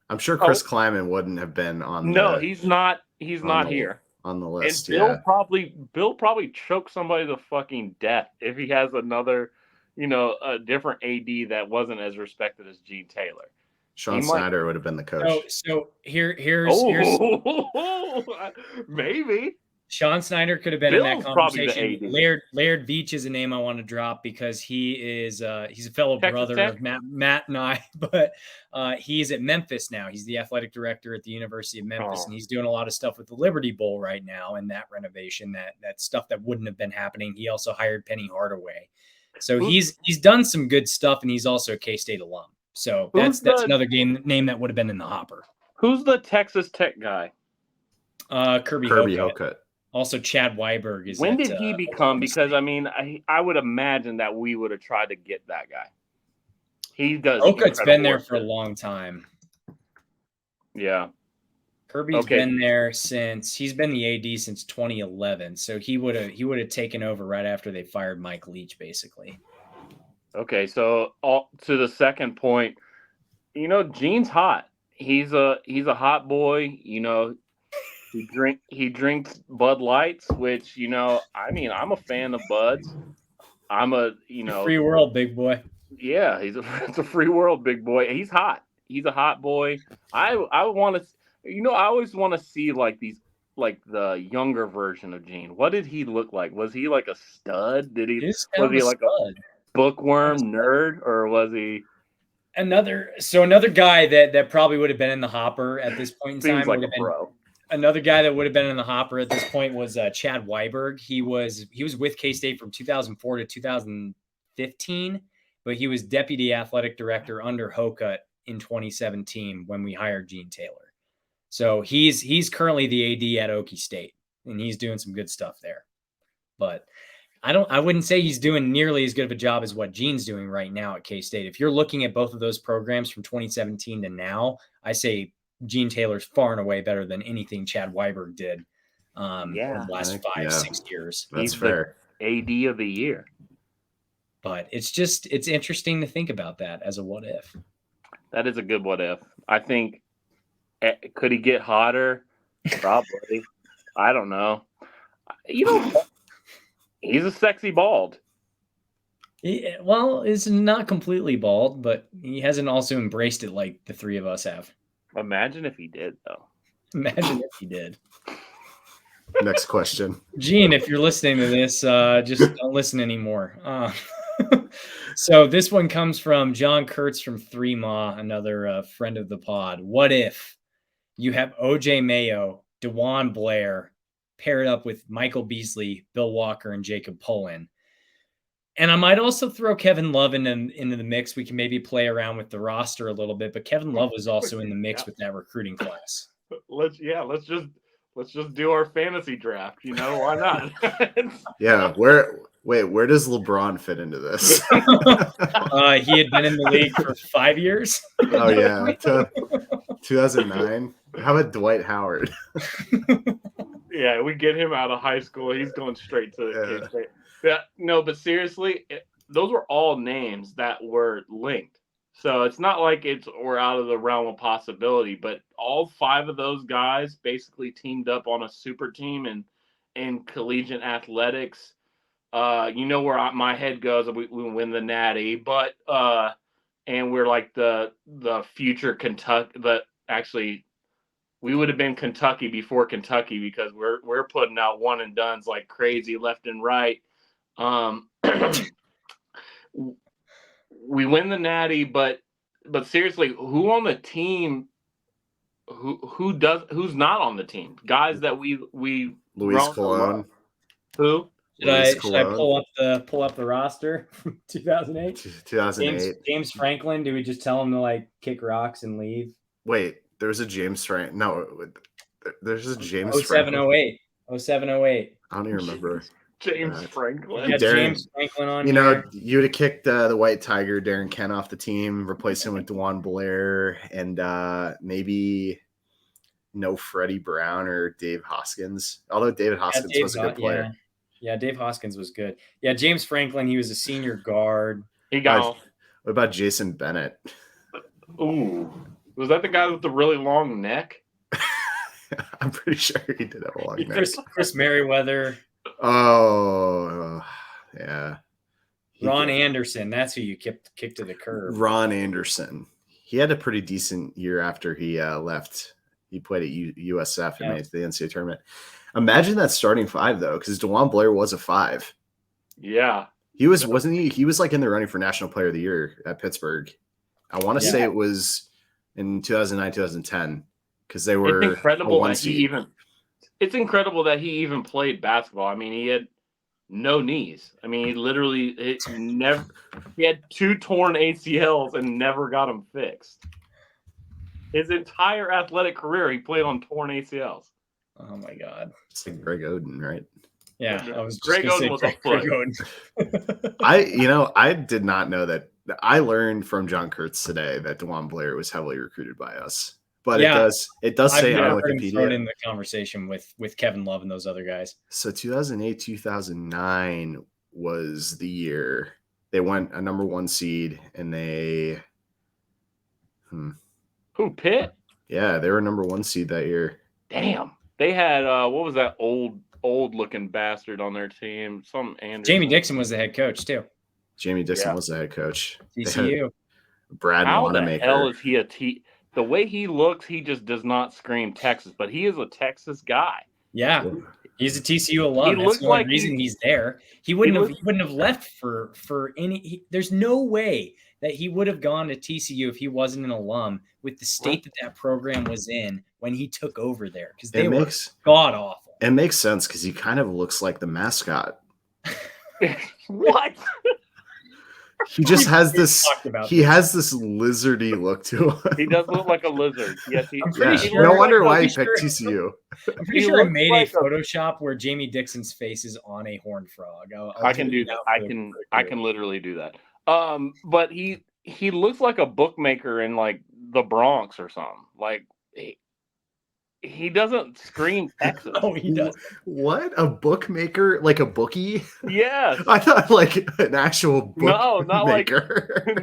I'm sure Chris Kleiman wouldn't have been on. he's not. He's not here on the And list. Bill probably choked somebody to fucking death if he has another, a different AD that wasn't as respected as Gene Taylor. Sean Snyder would have been the coach. So here's maybe Sean Snyder could have been Bill's in that probably the conversation. AD. Laird Veach is a name I want to drop because he is he's a fellow Texas brother Tech? of Matt and I, but he's at Memphis now. He's the athletic director at the University of Memphis, and he's doing a lot of stuff with the Liberty Bowl right now and that renovation, that stuff that wouldn't have been happening. He also hired Penny Hardaway. So he's done some good stuff, and he's also a K-State alum. So that's another name that would have been in the hopper. Who's the Texas Tech guy? Kirby Hocutt. Also, Chad Weiberg is. When did he become? Because I would imagine that we would have tried to get that guy. He does. Hocutt's been there for a long time. Yeah, Kirby's been there since he's been the AD since 2011. So he would have taken over right after they fired Mike Leach, basically. Okay, so to the second point, Gene's hot. He's a hot boy. He drinks Bud Lights, which I'm a fan of Buds. I'm a free world big boy. Yeah, it's a free world big boy. He's hot. He's a hot boy. I want to I always want to see like the younger version of Gene. What did he look like? Was he like a stud? Was he like a bookworm nerd, or was he another guy that probably would have been in the hopper at this point in time? Like a bro. Another guy that would have been in the hopper at this point was Chad Weiberg. He was with K-State from 2004 to 2015, but he was deputy athletic director under Hocutt in 2017 when we hired Gene Taylor. So he's currently the AD at Okie State, and he's doing some good stuff there. But I wouldn't say he's doing nearly as good of a job as what Gene's doing right now at K-State. If you're looking at both of those programs from 2017 to now, I say Gene Taylor's far and away better than anything Chad Weiberg did in the last 5-6 years. That's fair. AD of the year. But it's interesting to think about that as a what if. That is a good what if. I think, could he get hotter? Probably. I don't know. He's a sexy bald. Well, it's not completely bald, but he hasn't also embraced it like the three of us have. Imagine if he did, though. Imagine if he did. Next question. Gene, if you're listening to this, just don't listen anymore. So this one comes from John Kurtz from 3Ma, another friend of the pod. What if you have OJ Mayo, DeJuan Blair, paired up with Michael Beasley, Bill Walker, and Jacob Pullen? And I might also throw Kevin Love into the mix. We can maybe play around with the roster a little bit, but Kevin Love was also in the mix with that recruiting class. Let's just do our fantasy draft. Why not? Yeah. Where does LeBron fit into this? He had been in the league for 5 years. Oh yeah, 2009. How about Dwight Howard? Yeah, we get him out of high school. He's going straight to the K-State. Yeah, no, but seriously, those were all names that were linked. So it's not like we're out of the realm of possibility, but all 5 of those guys basically teamed up on a super team in collegiate athletics. You know where my head goes, we win the natty, but and we're like the future Kentucky. Actually, we would have been Kentucky before Kentucky because we're putting out one and dones like crazy left and right. We win the natty, but seriously, who on the team? Who's not on the team? Guys that we Luis Collin. Who? Should I pull up the roster from 2008? 2008. James Franklin. Do we just tell him to like kick rocks and leave? Wait, there's a James Frank. No, there's a James 0708. 0708. I don't even remember. James Franklin. Yeah, James Franklin on. You know, you would have kicked the White Tiger, Darren Kent, off the team, replaced him with dejuan Blair, and maybe no Freddie Brown or Dave Hoskins. Although David Hoskins was a good player. Yeah, Dave Hoskins was good. Yeah, James Franklin, he was a senior guard. He got. What about Jason Bennett? Ooh, was that the guy with the really long neck? I'm pretty sure he did have a long neck. Chris Merriweather. Oh, yeah. Ron Anderson. That's who you kicked to the curb. Ron Anderson. He had a pretty decent year after he left. He played at USF and made it to the NCAA tournament. Imagine that starting 5 though, because dejuan Blair was a 5. Yeah, he wasn't he? He was like in the running for National Player of the Year at Pittsburgh. I want to say it was in 2009, 2010, because they were. It's incredible that he even played basketball. I mean, he had no knees. I mean, he had 2 torn ACLs and never got them fixed. His entire athletic career, he played on torn ACLs. Oh my God! It's like Greg Oden, right? Yeah, I was just Greg Oden was a foot. I did not know that. I learned from John Kurtz today that dejuan Blair was heavily recruited by us. But it does say on Wikipedia. Thrown in the conversation with Kevin Love and those other guys. So 2008, 2009 was the year they went a number 1 seed, and they. Who, Pitt? Yeah, they were number 1 seed that year. Damn, they had what was that old looking bastard on their team? Jamie Dixon was the head coach too. Jamie Dixon was the head coach. TCU. Brad Wanamaker. How the hell is he the way he looks, he just does not scream Texas, but he is a Texas guy. Yeah, he's a TCU alum. That's the only reason he's there. He wouldn't have left for any. There's no way that he would have gone to TCU if he wasn't an alum with the state that program was in when he took over there, because they were god awful. It makes sense because he kind of looks like the mascot. What? He just has this. He has this lizardy look to him. He does look like a lizard. Yes, no wonder why he picked TCU. I'm pretty sure I made a Photoshop where Jamie Dixon's face is on a horned frog. I can do that. I can literally do that. But he looks like a bookmaker in like the Bronx or something. Like he doesn't scream Texas. Oh, he does. What? A bookmaker? Like a bookie? Yes. I thought like an actual bookmaker. No, not like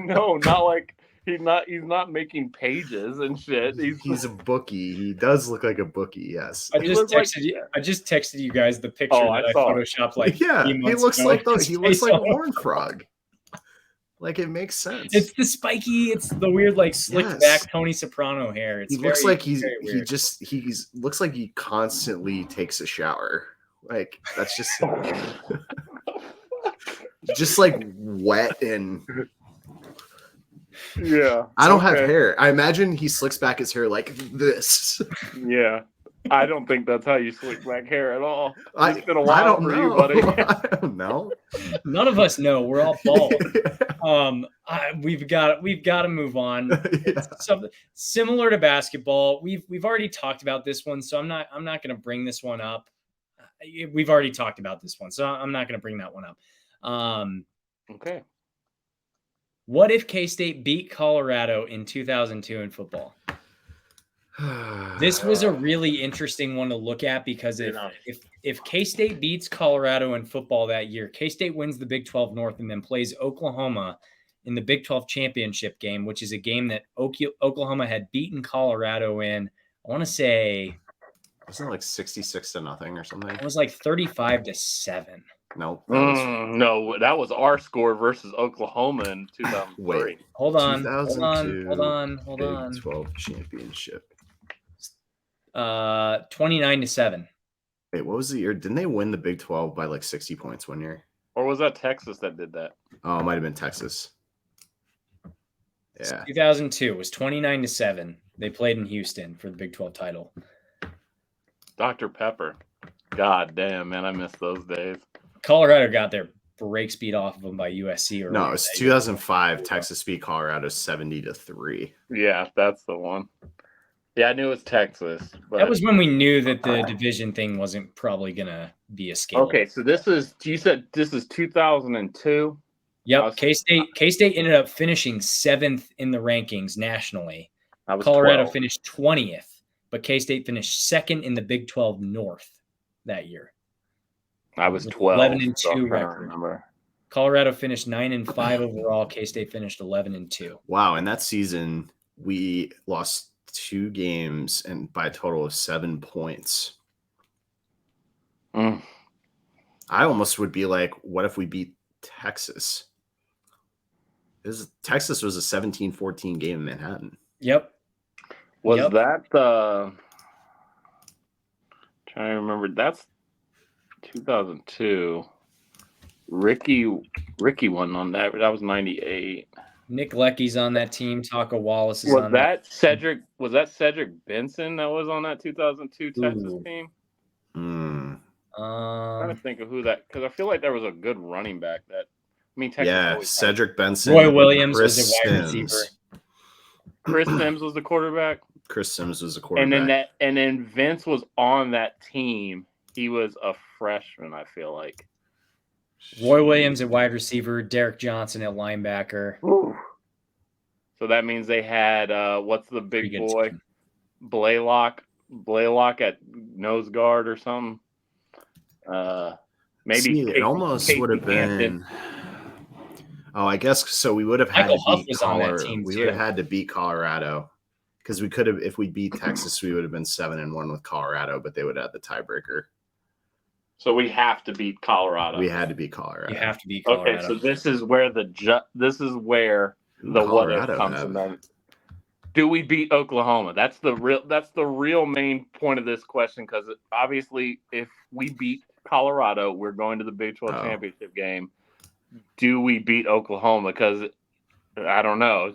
no, not like he's not making pages and shit. He's a bookie. He does look like a bookie, yes. I just texted you guys the picture that I photoshopped like he looks like a horned frog. Like, it makes sense. It's the spiky, it's the weird, like, slicked back Tony Soprano hair. He looks like he looks like he constantly takes a shower. Like, that's just just like wet and I don't have hair. I imagine he slicks back his hair like this. Yeah. I don't think that's how you slick back hair at all. It's been a while for you, buddy. I don't know. None of us know. We're all bald. We've got to move on. It's something similar to basketball. We've already talked about this one, so I'm not going to bring this one up. We've already talked about this one, so I'm not going to bring that one up. Okay. What if K-State beat Colorado in 2002 in football? This was a really interesting one to look at because if K-State beats Colorado in football that year, K-State wins the Big 12 North and then plays Oklahoma in the Big 12 championship game, which is a game that Oklahoma had beaten Colorado in. I want to say, wasn't it like 66-0 or something? It was like 35-7. Nope. No, that was our score versus Oklahoma in 2003. Wait, hold on. Big 12 championship. 29-7. Wait, what was the year? Didn't they win the Big 12 by like 60 points one year? Or was that Texas that did that? Oh, it might have been Texas. Yeah. 2002 was 29-7. They played in Houston for the Big 12 title. Dr. Pepper. God damn, man, I miss those days. Colorado got their break speed off of them by USC. No, it's 2005. Texas beat Colorado 70-3. Yeah, that's the one. Yeah, I knew it was Texas. But... That was when we knew that the division thing wasn't probably going to be a scale. Okay, so you said this is 2002? Yep. K-State ended up finishing 7th in the rankings nationally. Colorado 12. finished 20th, but K-State finished 2nd in the Big 12 North that year. I was 12. 11-2 so record. Remember. Colorado finished 9-5 overall. K-State finished 11-2. Wow, and that season we lost 2 games and by a total of 7 points. I almost would be like, what if we beat Texas? Texas was a 17-14 game in Manhattan. Yep. Was that trying to remember? That's 2002. Ricky won on that. That was 98. Nick Lecky's on that team. Taco Wallace is was on that. Cedric? Was that Cedric Benson that was on that 2002 Texas team? Mm. I'm trying to think of who that, because I feel like there was a good running back that. I mean, Texas yeah, Cedric Benson. Roy Williams was a wide receiver. Chris Sims was the quarterback. Chris Sims was the quarterback. And then Vince was on that team. He was a freshman, I feel like. Roy Williams at wide receiver, Derek Johnson at linebacker. Ooh. So that means they had what's the big boy? Team. Blaylock at nose guard or something. Maybe it almost would have been. Oh, I guess so. We would have had to beat Colorado. We would have had to beat Colorado because we could have. If we beat Texas, we would have been 7-1 with Colorado, but they would have had the tiebreaker. So we have to beat Colorado. We had to beat Colorado. You have to beat Colorado. Okay, so this is where the what if comes in. Then. Do we beat Oklahoma? That's the real main point of this question, because obviously, if we beat Colorado, we're going to the Big 12 championship game. Do we beat Oklahoma? Because I don't know.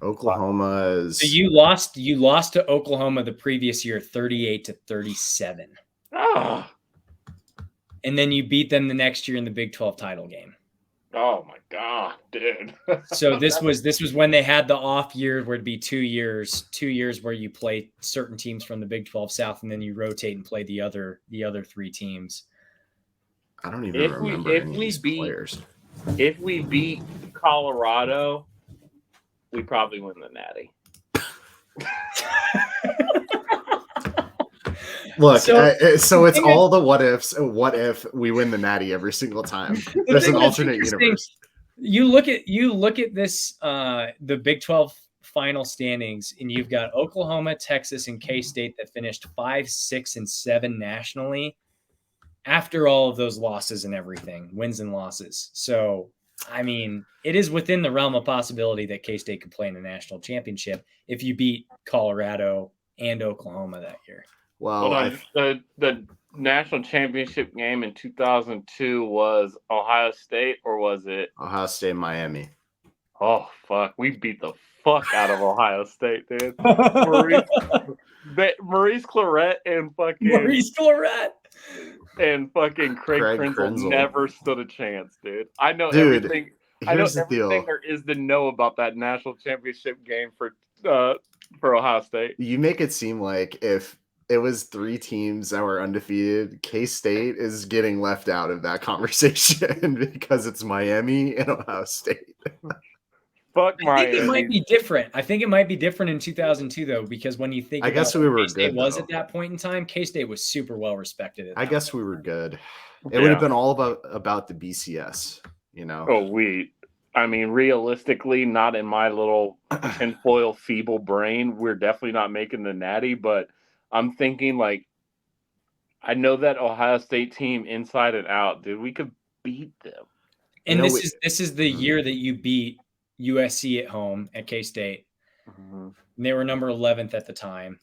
Oklahoma's. So you lost to Oklahoma the previous year, 38-37. Oh. And then you beat them the next year in the Big 12 title game. Oh my God, dude. So this was when they had the off year where it'd be 2 years where you play certain teams from the Big 12 South and then you rotate and play the other 3 teams. I don't even remember any of these players. If we beat Colorado, we probably win the Natty. Look, so it's all the what ifs. What if we win the Natty every single time? There's an alternate universe. You look at this, the Big 12 final standings, and you've got Oklahoma, Texas, and K-State that finished 5, 6, and 7 nationally after all of those losses and everything, wins and losses. So, I mean, it is within the realm of possibility that K-State could play in the national championship if you beat Colorado and Oklahoma that year. Well, the national championship game in 2002 was Ohio State, or was it Ohio State, Miami? Oh fuck, we beat the fuck out of Ohio State, dude. Maurice Claret and Craig Krenzel never stood a chance, dude. I know everything. I know everything there is to know about that national championship game for Ohio State. You make it seem like if it was 3 teams that were undefeated, K-State is getting left out of that conversation because it's Miami and Ohio State. Fuck I think it might Miami. be different. I think it might be different in 2002 though, because when you think I guess about we what were K-State good, was though. at that point in time, K-State was super well respected. At I that guess point. we were good. It would have been all about the BCS, you know. Oh, I mean, realistically, not in my little tinfoil feeble brain, we're definitely not making the natty, but I'm thinking like I know that Ohio State team inside and out, dude. We could beat them. And You know, this is the year that you beat USC at home at K-State. Mm-hmm. And they were number 11th at the time.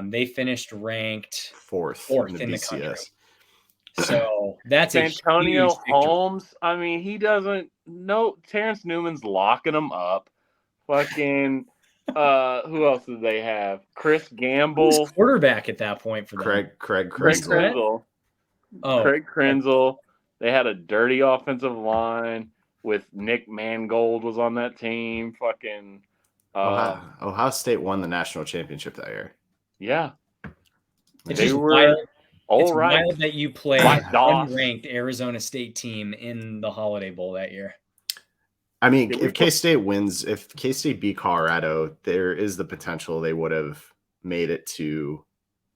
They finished ranked fourth in the country. So that's Santonio a huge victory. Holmes. I mean, he doesn't know. Terrence Newman's locking him up. Fucking. Who else did they have? Chris Gamble. Who's quarterback at that point for them? Craig Krenzel. Oh, Craig Krenzel. They had a dirty offensive line with Nick Mangold was on that team. Fucking. Ohio State won the national championship that year. Yeah. It's They just were wild. all It's right. wild that you play Like an Doss. unranked Arizona State team in the Holiday Bowl that year. I mean, if K-State wins, if K-State beat Colorado, there is the potential they would have made it to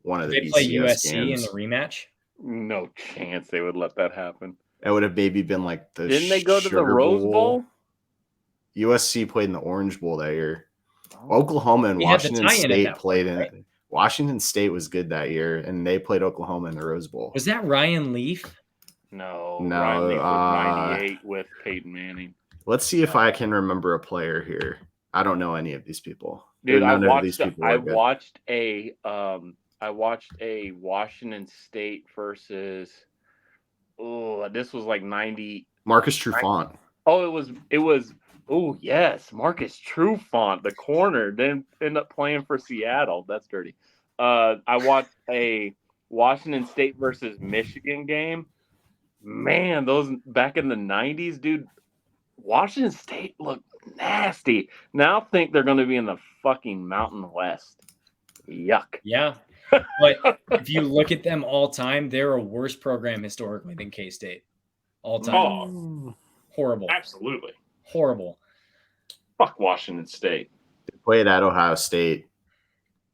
one of the They play BCS USC games. in the rematch. No chance they would let that happen. It would have maybe been like the Didn't they go to the Sugar Rose Bowl? USC played in the Orange Bowl that year. Oklahoma and We had the Washington tie-in at State that played point, in. right? Washington State was good that year, and they played Oklahoma in the Rose Bowl. Was that Ryan Leaf? No, No, Ryan Leaf was 98 with Peyton Manning. Let's see if I can remember a player here. I don't know any of these people. Dude, I None of these people are good. watched a Washington State versus this was like 90. Marcus Trufant. Oh, it was oh yes, Marcus Trufant, the corner, then end up playing for Seattle. That's dirty. I watched a Washington State versus Michigan game. Man, those back in the 90s, dude, Washington State looked nasty. Now think they're going to be in the fucking Mountain West. Yuck. Yeah. But if you look at them all time, they're a worse program historically than K-State. All time. Oh, horrible. absolutely. Horrible. Fuck Washington State. They played at Ohio State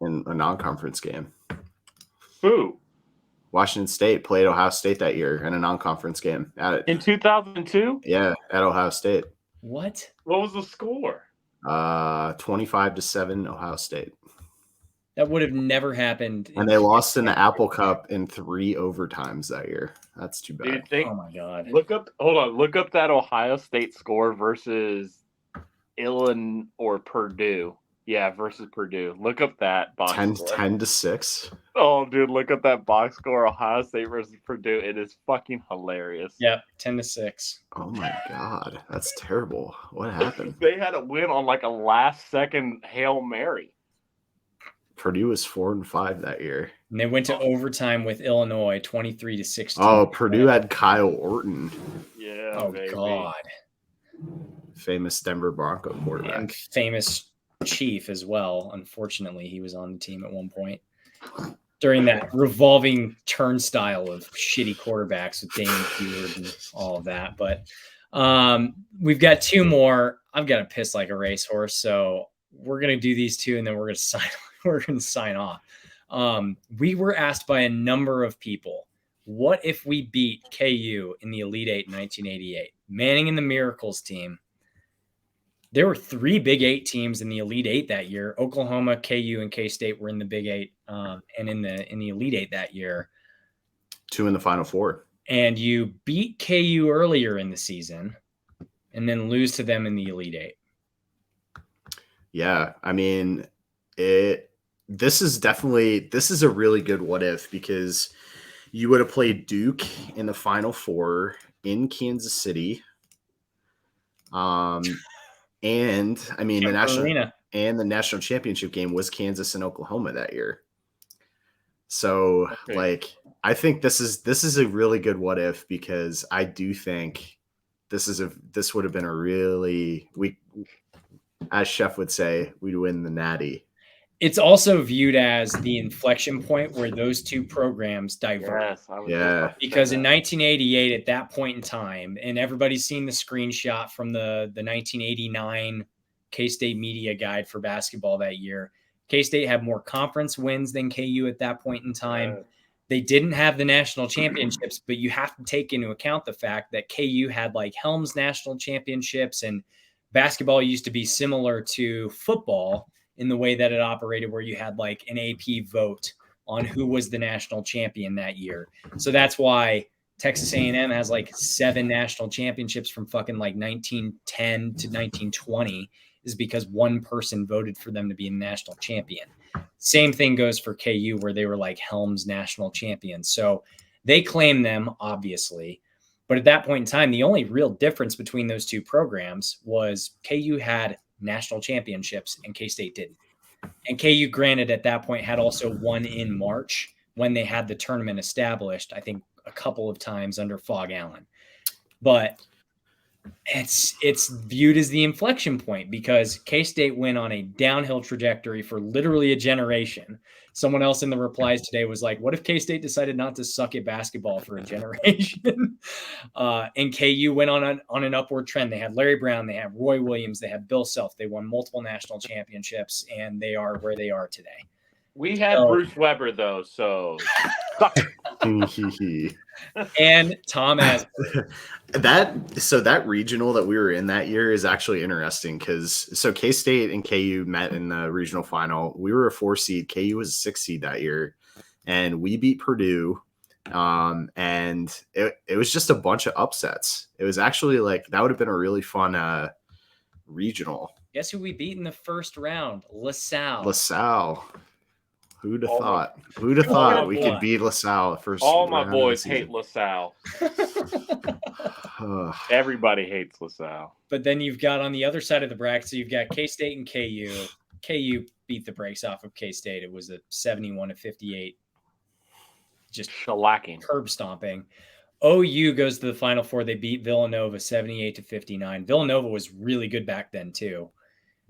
in a non-conference game. Who? Washington State played Ohio State that year in a non-conference game. In 2002? Yeah, at Ohio State. What? What was the score? 25-7 Ohio State. That would have never happened. And they lost in the Apple Cup in 3 overtimes that year. That's too bad. Oh my God. Look up that Ohio State score versus Illinois or Purdue. Yeah, versus Purdue. Look up that box score. 10-6. Oh, dude, look up that box score. Ohio State versus Purdue. It is fucking hilarious. Yeah, 10-6. Oh my God, that's terrible. What happened? They had a win on like a last-second Hail Mary. Purdue was 4-5 that year. And they went to overtime with Illinois, 23-16. Oh, Purdue had Kyle Orton, Yeah. Oh baby. God. famous Denver Bronco quarterback. And famous Chief as well. Unfortunately, he was on the team at one point during that revolving turnstile of shitty quarterbacks with Damon Stewart and all of that. But we've got 2 more. I've got to piss like a racehorse, so we're gonna do these 2, and then we're gonna sign off. We were asked by a number of people, what if we beat KU in the Elite Eight in 1988? Manning and the Miracles team. There were 3 Big 8 teams in the Elite Eight that year. Oklahoma, KU, and K-State were in the Big 8 and in the Elite Eight that year. 2 in the Final Four. And you beat KU earlier in the season and then lose to them in the Elite Eight. Yeah, I mean, this is a really good what if, because you would have played Duke in the Final Four in Kansas City. And I mean, the national championship game was Kansas and Oklahoma that year. So like, I think this is a really good what if, because I do think this would have been a really, as Chef would say, we'd win the natty. It's also viewed as the inflection point where those 2 programs diverge. Yes, Because in 1988, at that point in time, and everybody's seen the screenshot from the 1989 K-State media guide for basketball that year. K-State had more conference wins than KU at that point in time. They didn't have the national championships, but you have to take into account the fact that KU had like Helms national championships, and basketball used to be similar to football in the way that it operated, where you had like an AP vote on who was the national champion that year. So that's why Texas A&M has like 7 national championships from fucking like 1910 to 1920, is because one person voted for them to be a national champion. Same thing goes for KU, where they were like Helms national champions. So they claim them, obviously. But at that point in time, the only real difference between those two programs was KU had national championships and K-State didn't. And KU, granted, at that point had also won in March when they had the tournament established, I think a couple of times under Fog Allen. But it's viewed as the inflection point because K-State went on a downhill trajectory for literally a generation. Someone else in the replies today was like, what if K-State decided not to suck at basketball for a generation? And KU went on an upward trend. They had Larry Brown, they had Roy Williams, they had Bill Self. They won multiple national championships, and they are where they are today. We had Bruce Weber, though, so suck it. And Tom Asbury. that regional that we were in that year is actually interesting because K-State and KU met in the regional final. We were a 4 seed. KU was a 6 seed that year, and we beat Purdue. And it was just a bunch of upsets. It was actually like that would have been a really fun regional. Guess who we beat in the first round? LaSalle. Who'd have thought? Who'd have thought we could beat LaSalle first? All my boys hate LaSalle. Everybody hates LaSalle. But then you've got on the other side of the bracket, so you've got K-State and KU. KU beat the brakes off of K-State. It was a 71-58. Just shellacking, curb stomping. OU goes to the Final Four. They beat Villanova 78-59. Villanova was really good back then too.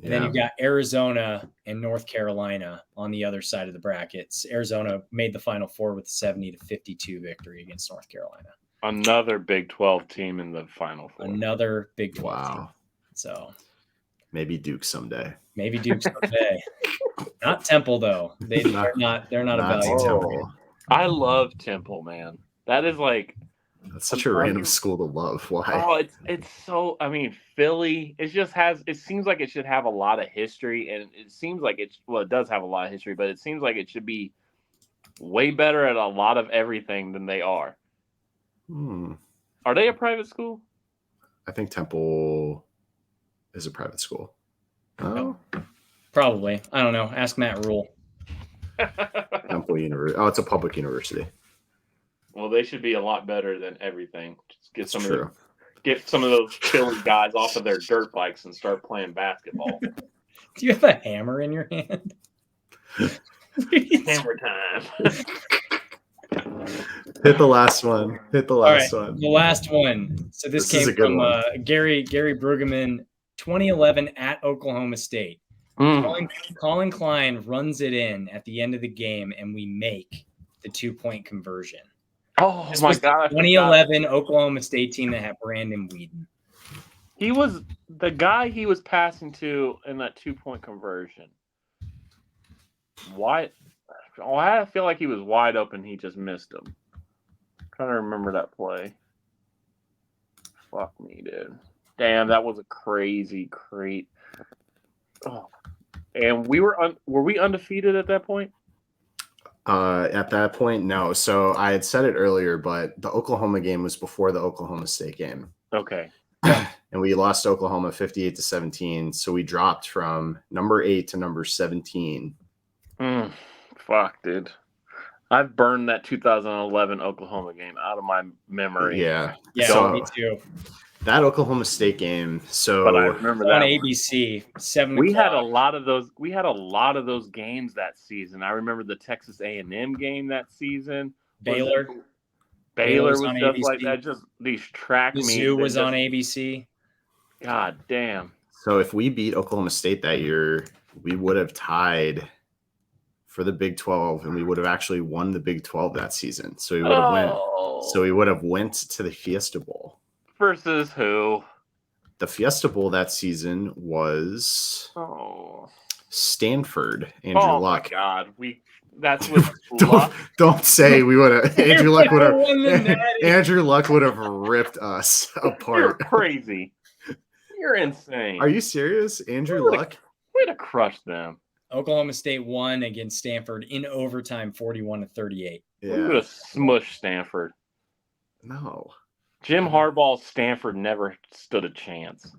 And then you've got Arizona and North Carolina on the other side of the brackets. Arizona made the Final Four with a 70-52 victory against North Carolina. Another Big 12 team in the Final Four. Another Big 12 team. So maybe Duke someday. Not Temple though. They're not a value Temple. I love Temple, man. That is like that's such a random school to love. Why? Oh, it's so. I mean, Philly. It just has. It seems like it should have a lot of history, and it seems like it. Well, it does have a lot of history, but it seems like it should be way better at a lot of everything than they are. Are they a private school? I think Temple is a private school. Oh, probably. I don't know. Ask Matt Rule. Temple University. Oh, it's a public university. Well, they should be a lot better than everything. Just get some of those Philly guys off of their dirt bikes and start playing basketball. Do you have a hammer in your hand? Hammer time. Hit the last one. The last one. So this came from Gary Brueggemann, 2011 at Oklahoma State. Collin Klein runs it in at the end of the game, and we make the 2-point conversion. Oh, this my God. 2011 Oklahoma State team that had Brandon Whedon. He was the guy he was passing to in that 2-point conversion. Why? Oh, I feel like he was wide open. He just missed him. I'm trying to remember that play. Fuck me, dude. Damn, that was a crazy. Oh. And were we undefeated at that point? At that point, no. So I had said it earlier, but the Oklahoma game was before the Oklahoma State game. Okay. And we lost to Oklahoma 58-17. So we dropped from number 8 to number 17. Fuck, dude. I've burned that 2011 Oklahoma game out of my memory. Yeah, so, me too. That Oklahoma State game. So but I remember that on ABC 7. We had a lot of those. We had a lot of those games that season. I remember the Texas A&M game that season. Baylor was on just ABC. Like that. Just these track meets. Mizzou was on ABC. God damn. So if we beat Oklahoma State that year, we would have tied for the Big 12, and we would have actually won the Big 12 that season. So we would have went. So we would have went to the Fiesta Bowl. Versus who? the Fiesta Bowl that season was Stanford. Andrew Luck. Oh my God, that's with don't, Luck. don't say we would have. Andrew Luck would won the have. Natty. Andrew Luck would have ripped us You're apart. crazy. You're insane. Are you serious, Andrew Luck? Way to crush them. Oklahoma State won against Stanford in overtime, 41-38. We would have smushed Stanford. No. Jim Harbaugh's Stanford never stood a chance.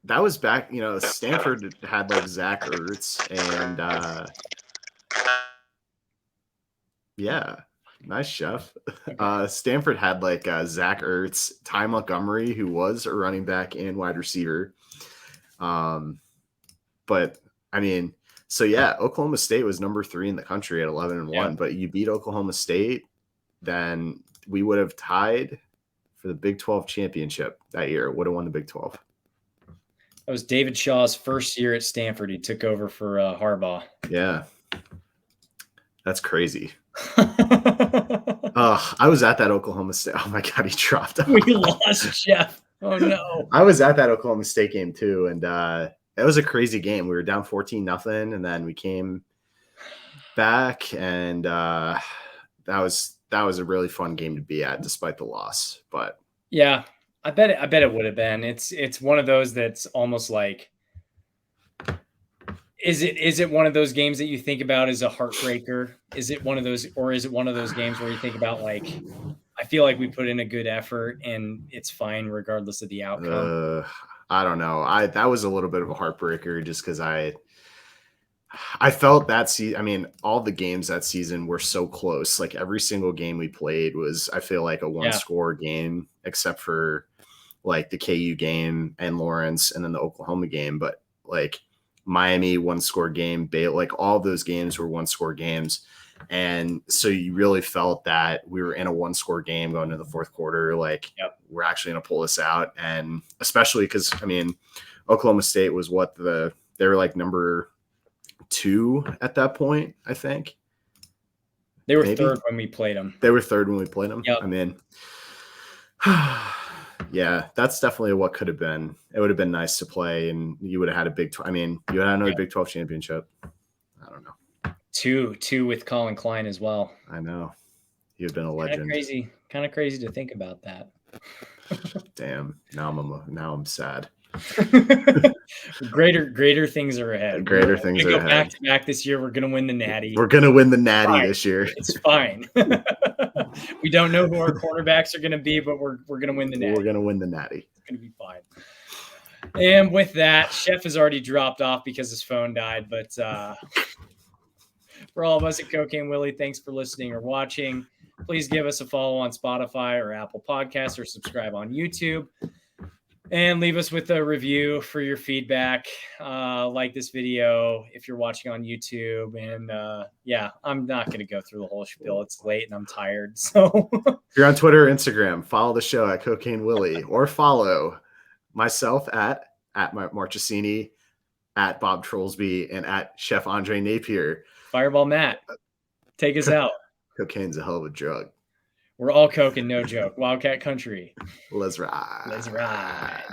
That was back, Stanford had like Zach Ertz and yeah, nice, Chef. Stanford had like Zach Ertz, Ty Montgomery, who was a running back and wide receiver. But I mean, so yeah, Oklahoma State was number 3 in the country at 11-1, but you beat Oklahoma State, then we would have tied for the Big 12 championship that year. Would have won the Big 12. That was David Shaw's first year at Stanford. He took over for Harbaugh. Yeah. That's crazy. I was at that Oklahoma State. Oh my God, he dropped out. We lost Jeff. Oh no. I was at that Oklahoma State game too, and it was a crazy game. We were down 14-0, and then we came back, and that was a really fun game to be at, despite the loss. But yeah, I bet it would have been. It's one of those that's almost like, is it one of those games that you think about as a heartbreaker? Is it one of those, or is it one of those games where you think about like, I feel like we put in a good effort and it's fine regardless of the outcome? I don't know. That was a little bit of a heartbreaker just because I felt that season. I mean, all the games that season were so close. Like every single game we played was, I feel like, a one-score game, except for like the KU game and Lawrence, and then the Oklahoma game. But like Miami, one-score game, Baylor, like all of those games were one-score games. And so you really felt that we were in a one-score game going into the fourth quarter. Like, we're actually going to pull this out. And especially because, I mean, Oklahoma State was they were like number 2 at that point, I think. They were third when we played them. They were third when we played them. Yep. I mean, yeah, that's definitely what could have been. It would have been nice to play, and you would have had a Big 12. I mean, you had another Big 12 championship. I don't know. Two with Collin Klein as well. I know. You've been a legend. Kind of crazy to think about that. Damn. Now I'm sad. Greater things are ahead. Greater things are ahead. Back to back this year. We're gonna win the Natty. We're gonna win the Natty this year. It's fine. We don't know who our quarterbacks are gonna be, but we're gonna win the Natty. We're gonna win the Natty. It's gonna be fine. And with that, Chef has already dropped off because his phone died. But for all of us at Cocaine Willie, thanks for listening or watching. Please give us a follow on Spotify or Apple Podcasts, or subscribe on YouTube. And leave us with a review for your feedback. Like this video if you're watching on YouTube. And I'm not going to go through the whole spiel. It's late and I'm tired. So if you're on Twitter or Instagram, follow the show at Cocaine Willie, or follow myself at Marchesini, at Bob Trollsby, and at Chef Andre Napier. Fireball Matt, take us out. Cocaine's a hell of a drug. We're all coking, no joke. Wildcat Country. Let's ride. Let's ride.